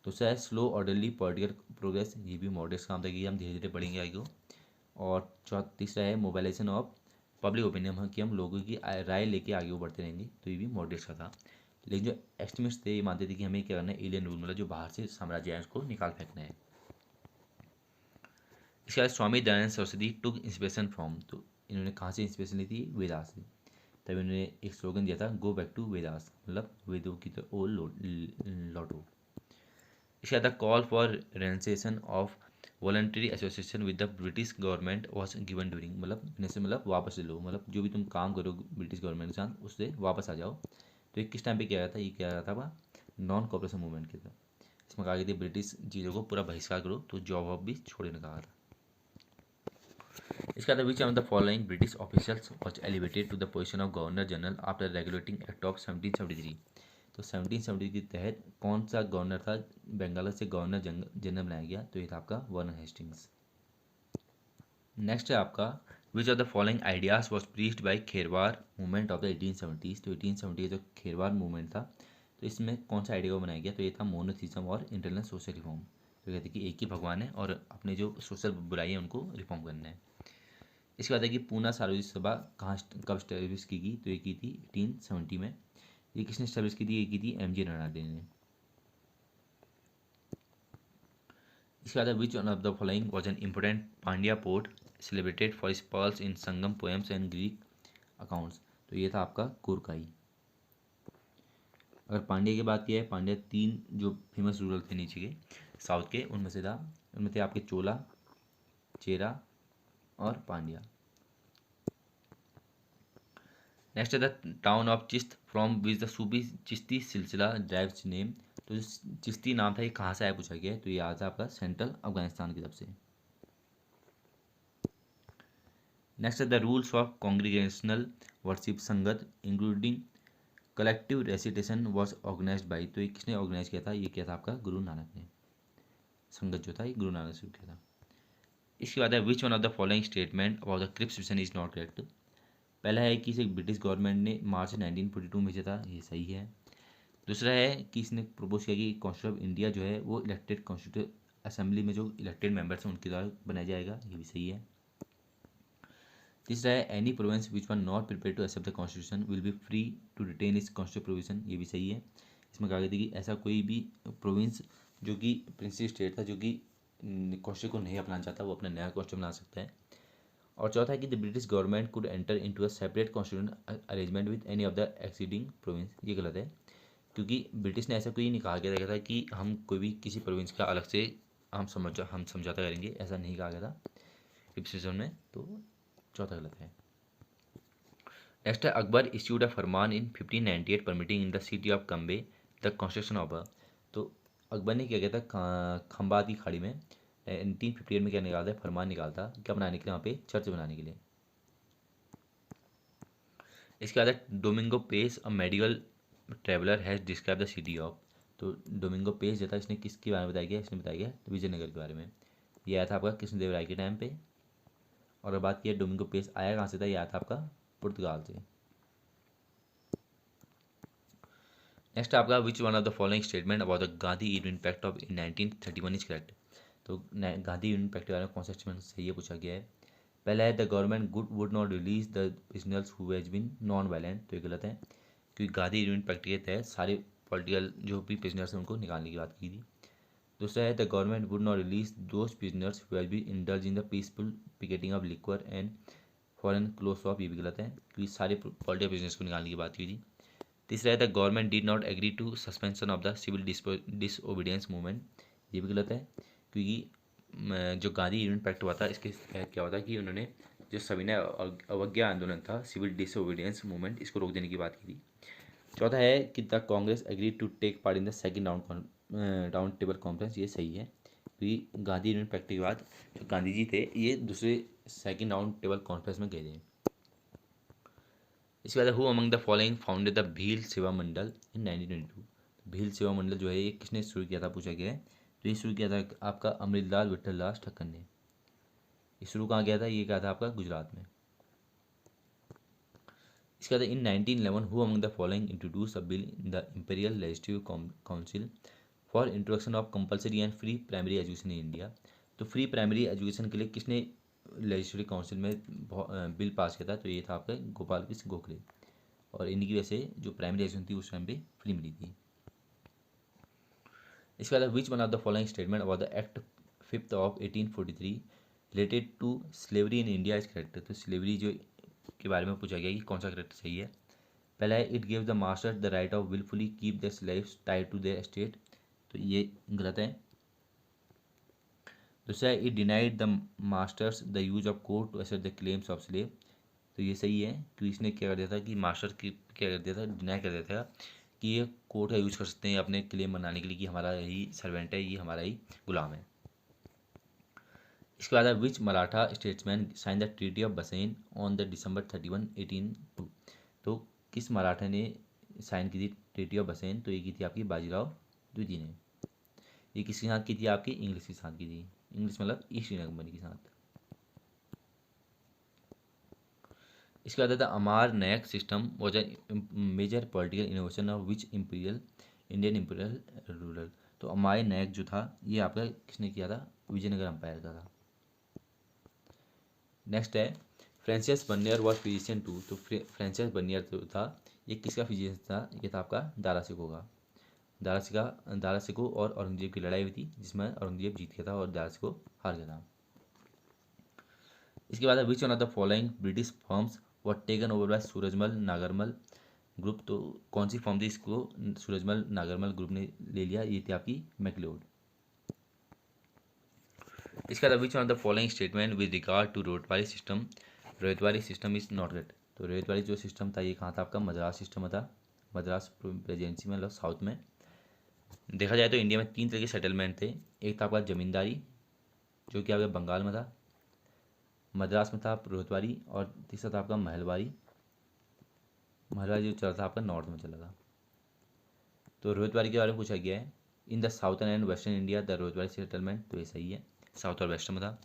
S1: दूसरा है स्लो ऑर्डरली पॉलिटिकल प्रोग्रेस, ये भी मॉडरेट्स काम था कि हम धीरे धीरे बढ़ेंगे आगे को। और तीसरा है मोबाइलेशन ऑफ पब्लिक ओपिनियन, कि हम लोगों की राय लेके आगे बढ़ते रहेंगे, तो ये भी मॉडरेट्स का था। लेकिन जो एक्सट्रीमिस्ट थे ये मानते थे कि हमें क्या करना है, एलियन रूल, मतलब जो बाहर से साम्राज्य है उसको निकाल फेंकना है। इसके बाद स्वामी दयानंद सरस्वती टुक इंस्पिरेशन फ्रॉम। तो इन्होंने कहाँ से इंस्पिरेशन ली थी, वेदास से। तभी उन्होंने एक स्लोगन दिया था, गो बैक टू वेदास, मतलब वेदों की तो ओर लौटो। इसके बाद call for renunciation of voluntary association with the British government was given during, मतलब वापस ले लो, मतलब जो भी तुम काम करो ब्रिटिश गवर्नमेंट के साथ उससे वापस आ जाओ। तो ये किस टाइम पे किया गया था, ये किया गया था वह नॉन कॉपरेशन मूवमेंट के था। इसमें कहा गया था ब्रिटिश चीज़ों को पूरा बहिष्कार करो, तो जॉब वॉब भी छोड़ने कहा था। इसके बाद which of the following British officials was elevated to the position of governor general after regulating act of 1773। तो 1770 के तहत कौन सा गवर्नर था बंगाल से गवर्नर जनरल बनाया गया, तो ये था आपका वारन हेस्टिंग्स। नेक्स्ट है आपका which of the following ideas was preached by Kherwar movement of the 1870। तो 1870 जो खेरवार मूवमेंट था, तो इसमें कौन सा आइडिया को बनाया गया, तो ये था मोनोथिज्म और इंटरनल सोशल रिफॉर्म। तो कहते हैं कि एक ही भगवान है और अपने जो सोशल बुराई है उनको रिफॉर्म करना है। इसके बाद है कि पूना सार्वजनिक सभा कहाँ कब स्टैब्लिश की गई, तो ये की थी 1870 में। ये किसने स्टैब्लिश की थी, ये की थी एम.जी. रनाडे ने। इसके बाद which one of the following was an important Pandya port celebrated for its pearls in Sangam poems and Greek accounts. तो ये था आपका कोरकाई। अगर पांड्या की बात की है, पांड्या 3 जो फेमस रूरल थे नीचे के साउथ के, उनमें थे आपके चोला, चेरा और पांड्या। नेक्स्ट है the town of Chisht from which the Sufi Chishti सिलसिला ड्राइव्स नेम। तो जो चिश्ती नाम था ये कहाँ से आया पूछा गया है, तो ये आया था आपका सेंट्रल अफगानिस्तान की तरफ से। नेक्स्ट है the rules of congregational worship sangat including collective recitation was organised by. तो ये किसने ऑर्गेनाइज किया था, ये किया था आपका गुरु नानक ने। संगत जो था ये गुरु नानक से किया था। इसके बाद है which one of the following statement about the Cripps mission is not correct. पहला है कि इसे ब्रिटिश गवर्नमेंट ने मार्च 1942 में भेजा था, ये सही है। दूसरा है कि इसने प्रपोज किया कि कॉन्स्टिट्यूशन ऑफ इंडिया जो है वो इलेक्टेड कॉन्स्टिट्यूट असेंबली में जो इलेक्टेड मेंबर्स हैं उनके द्वारा बनाया जाएगा, ये भी सही है। तीसरा है any province which one not prepare to accept the constitution will be free to retain its constitute provision, ये भी सही है। इसमें कहा गया था कि ऐसा कोई भी प्रोविंस जो कि प्रिंसिपल स्टेट था जो कि कॉन्स्टिट्यूशन को नहीं अपनाना चाहता, वो अपना नया कॉन्स्टिट्यूशन बना सकता है। और चौथा है कि the British government could enter into a separate constitution arrangement with any of the exceeding province, ये गलत है। क्योंकि ब्रिटिश ने ऐसा कोई नहीं कहा गया था कि हम कोई भी किसी प्रोविंस का अलग से हम समझौता करेंगे, ऐसा नहीं कहा गया था डिस्कशन में, तो चौथा गलत है। नेक्स्ट है Akbar issued a farman in 1598 permitting in the city of Cambay the construction of a. तो अकबर ने क्या किया था खंबात की खाड़ी में 1958 में क्या निकालता है, फरमान निकालता क्या बनाने के लिए, वहाँ पे चर्च बनाने के लिए। इसके बाद Domingo Paes a medical traveller has describe the city of. तो डोमिंगो पेस जो था इसने किसके बारे में बताया गया, इसने बताया गया विजयनगर के बारे में। ये आया था आपका कृष्णदेवराय के टाइम पे। और अगर बात की डोमिंगो पेस आया कहाँ से था, ये आया था आपका पुर्तगाल से। नेक्स्ट आपका which one of the following statement about the Gandhi इवेंट pact of in 1931 is correct. तो गांधी इवेंट पैक्ट के बारे में कौन सा स्टेटमेंट सही है पूछा गया है। पहला है the government would not release the prisoners who has been non violent. तो ये गलत है, क्योंकि गांधी इवेंट पैक्ट के तहत सारे पॉलिटिकल जो भी प्रिजनर्स हैं उनको निकालने की बात की थी। दूसरा है the government would not release those prisoners who has been indulge in the peaceful picketing of liquor and foreign cloth of, ये भी गलत है, क्योंकि सारे पॉलिटिकल प्रिजनर्स को निकालने की बात की थी। तीसरा है the government did not agree to suspension of the civil disobedience movement, ये भी गलत है, क्योंकि जो गांधी यूनियन पैक्ट हुआ था इसके तहत क्या होता कि उन्होंने जो सविनय अवज्ञा आंदोलन था सिविल डिसओबीडियंस मूवमेंट, इसको रोक देने की बात की थी। चौथा है कि the Congress agree to take part in the second round table conference, ये सही है, क्योंकि गांधी यूनियन पैक्ट के बाद जो गांधी जी थे ये दूसरे सेकंड राउंड टेबल कॉन्फ्रेंस में गए थे। इसके बाद who among the following founded the Bhil सेवा मंडल इन 1922। भील सेवा मंडल जो है ये किसने शुरू किया था पूछा गया है। तो ये शुरू किया था आपका अमृतलाल विठलदास ठक्कर ने। ये शुरू कहाँ किया था, ये किया था आपका गुजरात में। इसके बाद इन 1911 who among the following introduce a bill in the imperial legislative council for introduction of compulsory and free primary education in India. तो फ्री प्राइमरी एजुकेशन के लिए किसने लेजिस्लेटिव काउंसिल में बिल पास किया था, तो ये था आपका गोपाल कृष्ण गोखले। और इनकी वजह से जो प्राइमरी एजुकेशन थी उस टाइम पे फ्री मिली थी। इसके बाद which one of the following statement about the act 5 of 1843 related to slavery in India is correct. तो स्लेवरी जो के बारे में पूछा गया कि कौन सा करेक्ट सही है। पहला है it give the master the right of wilfully keep the slaves tied to their state, तो ये गलत है। दूसरा है it denied the masters the use of court to assert the claims of slave, तो ये सही है, क्योंकि इसने क्या कर दिया था कि मास्टर की क्या कर दिया था, डिनाई कर दिया था कि ये कोर्ट का यूज़ कर सकते हैं अपने क्लेम बनाने के लिए कि हमारा यही सर्वेंट है, ये हमारा ही गुलाम है। इसके बाद है which Maratha statesman sign the treaty of Bassein on the December 31, 1802। तो किस मराठा ने साइन की थी ट्रीटी ऑफ बसेन? तो ये की थी आपकी बाजीराव द्वितीय ने। ये किसके साथ की थी? आपकी इंग्लिश के साथ की थी। इंग्लिश मतलब ईस्ट इंडिया कंपनी के साथ। इसके बाद the Amar Nayak system was a major political innovation of which imperial Indian imperial rural. तो अमार नायक जो था ये आपका किसने किया था? विजयनगर अंपायर का था। नेक्स्ट है Francis Bernier was physician to. तो फ्रांसिस बर्नियर जो था ये किसका फिजिशियन था? ये था आपका दारा सिकों का। दारा सिकों और औरंगजेब की लड़ाई हुई थी जिसमें औरंगजेब जीत गया था और दारा सिकों हार गया था। इसके बाद which one of the following British firms were taken over by Surajmal Nagarmal group. तो कौन सी फॉर्म थी इसको सूरजमल नागरमल ग्रुप ने ले लिया? ये थी आपकी मैक्लियोड। इसके बाद which one of the following statement with regard to Ryotwari system Ryotwari system is not correct. तो रोहितवारी जो सिस्टम था ये कहाँ था? आपका मद्रास सिस्टम था, मद्रास प्रेजेंसी में मतलब साउथ में। देखा जाए तो इंडिया में 3 तरह के सेटलमेंट थे। एक था आपका जमींदारी जो कि आपके बंगाल में था, मद्रास में था रोहितवारी, और तीसरा था आपका महलवारी। महलवारी जो चला था आपका नॉर्थ में चला था। तो रोहितवारी के बारे में पूछा गया है in the southern and western India the Ryotwari settlement. तो ये सही है, साउथ और वेस्ट में था।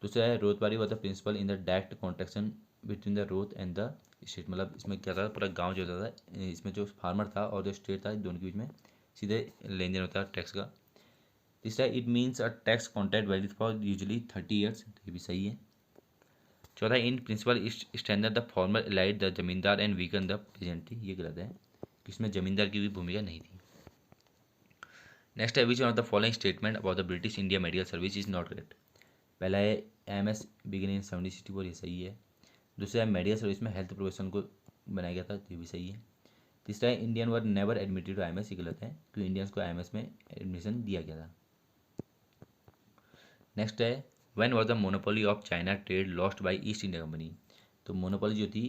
S1: दूसरा है Ryotwari was the principle in the direct contraction between the ryot and the state. मतलब इसमें क्या था? पूरा गांव जो होता था, इसमें जो फार्मर था और जो स्टेट था दोनों के बीच में सीधे लेन देन होता है टैक्स का। तीसरा it means a tax contract valid for usually 30 years. ये भी सही है। चौथा in principle standard the former allied the जमींदार एंड वीकन द प्रेजेंटी। ये गलत है, इसमें जमींदार की भी भूमिका नहीं थी। नेक्स्ट है which one of the following statement about the British India medical service is not correct. पहला है MS बिगिन इन 1764, ये सही है। दूसरा है मेडिकल सर्विस में हेल्थ प्रोफेशन को बनाया गया था, ये भी सही है। तीसरा है Indian were never admitted to IMS, ये गलत है क्योंकि इंडियंस को IMS में एडमिशन दिया गया था। नेक्स्ट है when was the monopoly of China trade lost by east India Company. तो मोनोपोली जो थी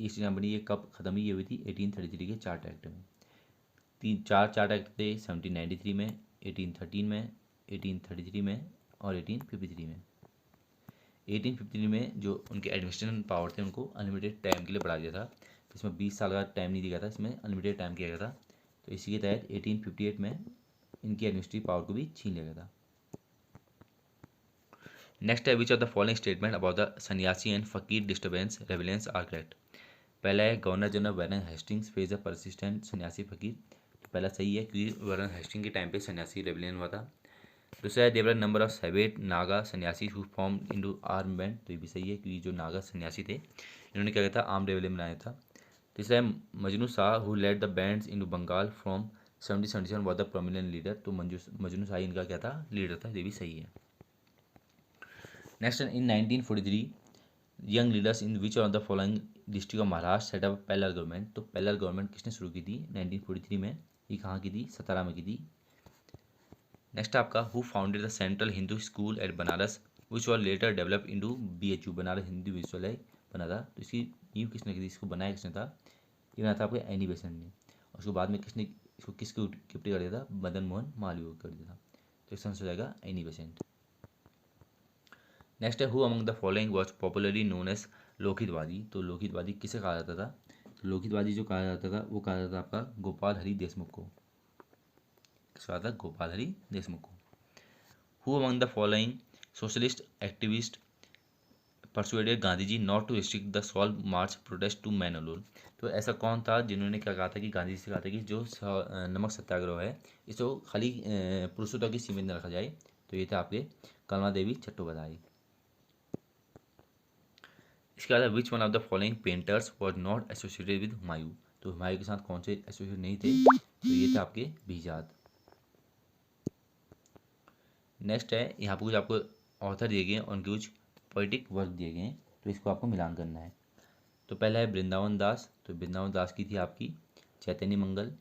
S1: ईस्ट इंडिया कंपनी ये कब खत्म हुई थी? 1833 के चार्ट एक्ट में। चार्ट एक्ट थे 1793 में, 1813 में, 1833 में और 1853 में। 1853 में जो उनके एडमिनिस्ट्रेशन पावर थे उनको अनलिमिटेड टाइम के लिए बढ़ा दिया था। इसमें 20 साल का टाइम नहीं दिया गया था, इसमें अनलिमिटेड टाइम किया गया था। तो इसी के तहत 1858 में इनकी एडमिनिस्ट्रेटिव पावर को भी छीन लिया गया था। नेक्स्ट है which of the following statement about the सन्यासी एंड फकीर डिस्टर्बेंस रेविलेंस आर करेक्ट। पहला है governor general Warren Hastings phase अ परसिस्टेंट सन्यासी फकीर। तो पहला सही है क्योंकि वारेन हेस्टिंग के टाइम पे सन्यासी रेविलियन हुआ था। दूसरा है देवर नंबर ऑफ सेवेट नागा सन्यासी who form into arm band. तो ये भी सही है क्योंकि जो नागा सन्यासी थे इन्होंने क्या किया था? आर्म रेविलियन बनाया था। तीसरा है Majnu Shah who led the bands into Bengal from 1777 was the prominent leader. तो मजनू शाह इनका क्या था? लीडर था, ये भी सही है। Next in 1943 young leaders in which of the following district of Maharashtra set up parallel government. तो पैरेलल गवर्नमेंट किसने शुरू की थी 1943 में? ये कहाँ की थी? सतारा में की थी। नेक्स्ट आपका who founded the central Hindu school eight Banaras which was later develop into BHU Banaras Hindu विश्वविद्यालय बना था। तो इसकी नींव किसने की थी? इसको बनाया किसने था? ये बना था आपके एनी बेसेंट ने, और उसके बाद में किसने इसको किसको गिफ्ट कर दिया था? मदन मोहन मालवीय को कर दिया था। तो इसका आंसर हो जाएगा एनी बेसेंट। नेक्स्ट है who among the following was popularly known as Lokhitwadi. तो लोकहितवादी किसे कहा जाता था? तो लोकहितवादी जो कहा जाता था वो कहा जाता था आपका गोपाल हरि देशमुख को। किसको कहा था? गोपाल हरि देशमुख को। Who among the following socialist activist persuaded Gandhi ji not to restrict the salt march protest to man alone. तो ऐसा कौन था जिन्होंने क्या कहा था कि गांधी जी से कहा था कि जो नमक सत्याग्रह है इसको खाली पुरुषों तक ही सीमित न रखा जाए? तो ये थे आपके कमला देवी चट्टोपाध्याय। इसके बाद which one of the following painters was not associated with Humayun. तो हुमायूं के साथ कौन से एसोसिएट नहीं थे? तो ये थे आपके बीजाद। नेक्स्ट है यहाँ पर कुछ आपको ऑथर दिए गए हैं और उनके कुछ पोइटिक वर्क दिए गए हैं, तो इसको आपको मिलान करना है। तो पहला है वृंदावन दास। तो वृंदावन दास की थी आपकी चैतन्य मंगल।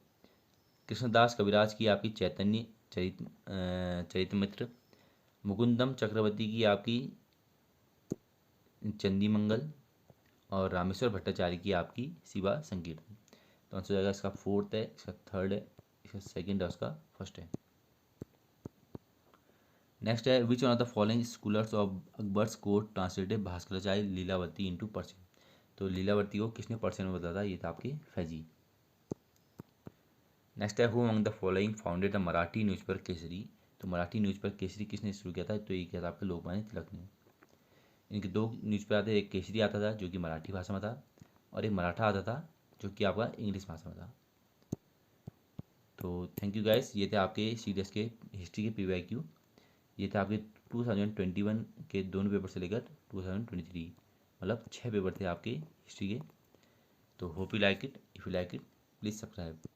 S1: कृष्णदास कविराज की आपकी चैतन्य चरितमित्र। मुकुंदम चक्रवर्ती की आपकी चंदी मंगल। और रामेश्वर भट्टाचार्य की आपकी शिवा संकीर्तन। तो आंसर हो जाएगा इसका 4th है, इसका 3rd है, इसका 2nd है, उसका 1st है। नेक्स्ट है which one of the following scholars of Akbar's court translated Bhaskaracharya Lilavati into Persian. तो लीलावती को किसने पर्शियन में बताया था, ये था आपके फैजी। नेक्स्ट है who among the following founded the Marathi newspaper Kesari. तो मराठी न्यूज़पेपर केसरी किसने शुरू किया था, तो ये किया था आपके लोकमान्य तिलक ने। इनके दो न्यूज़पेपर आते, एक केसरी आता था जो कि मराठी भाषा में था, और एक मराठा आता था जो कि आपका इंग्लिश भाषा में था। तो थैंक यू गाइस, ये थे आपके सीडीएस के हिस्ट्री के पीवाईक्यू। ये थे आपके 2021 के दोनों पेपर से लेकर 2023, मतलब 6 पेपर थे आपके हिस्ट्री के। तो hope you like it, if you like it please subscribe.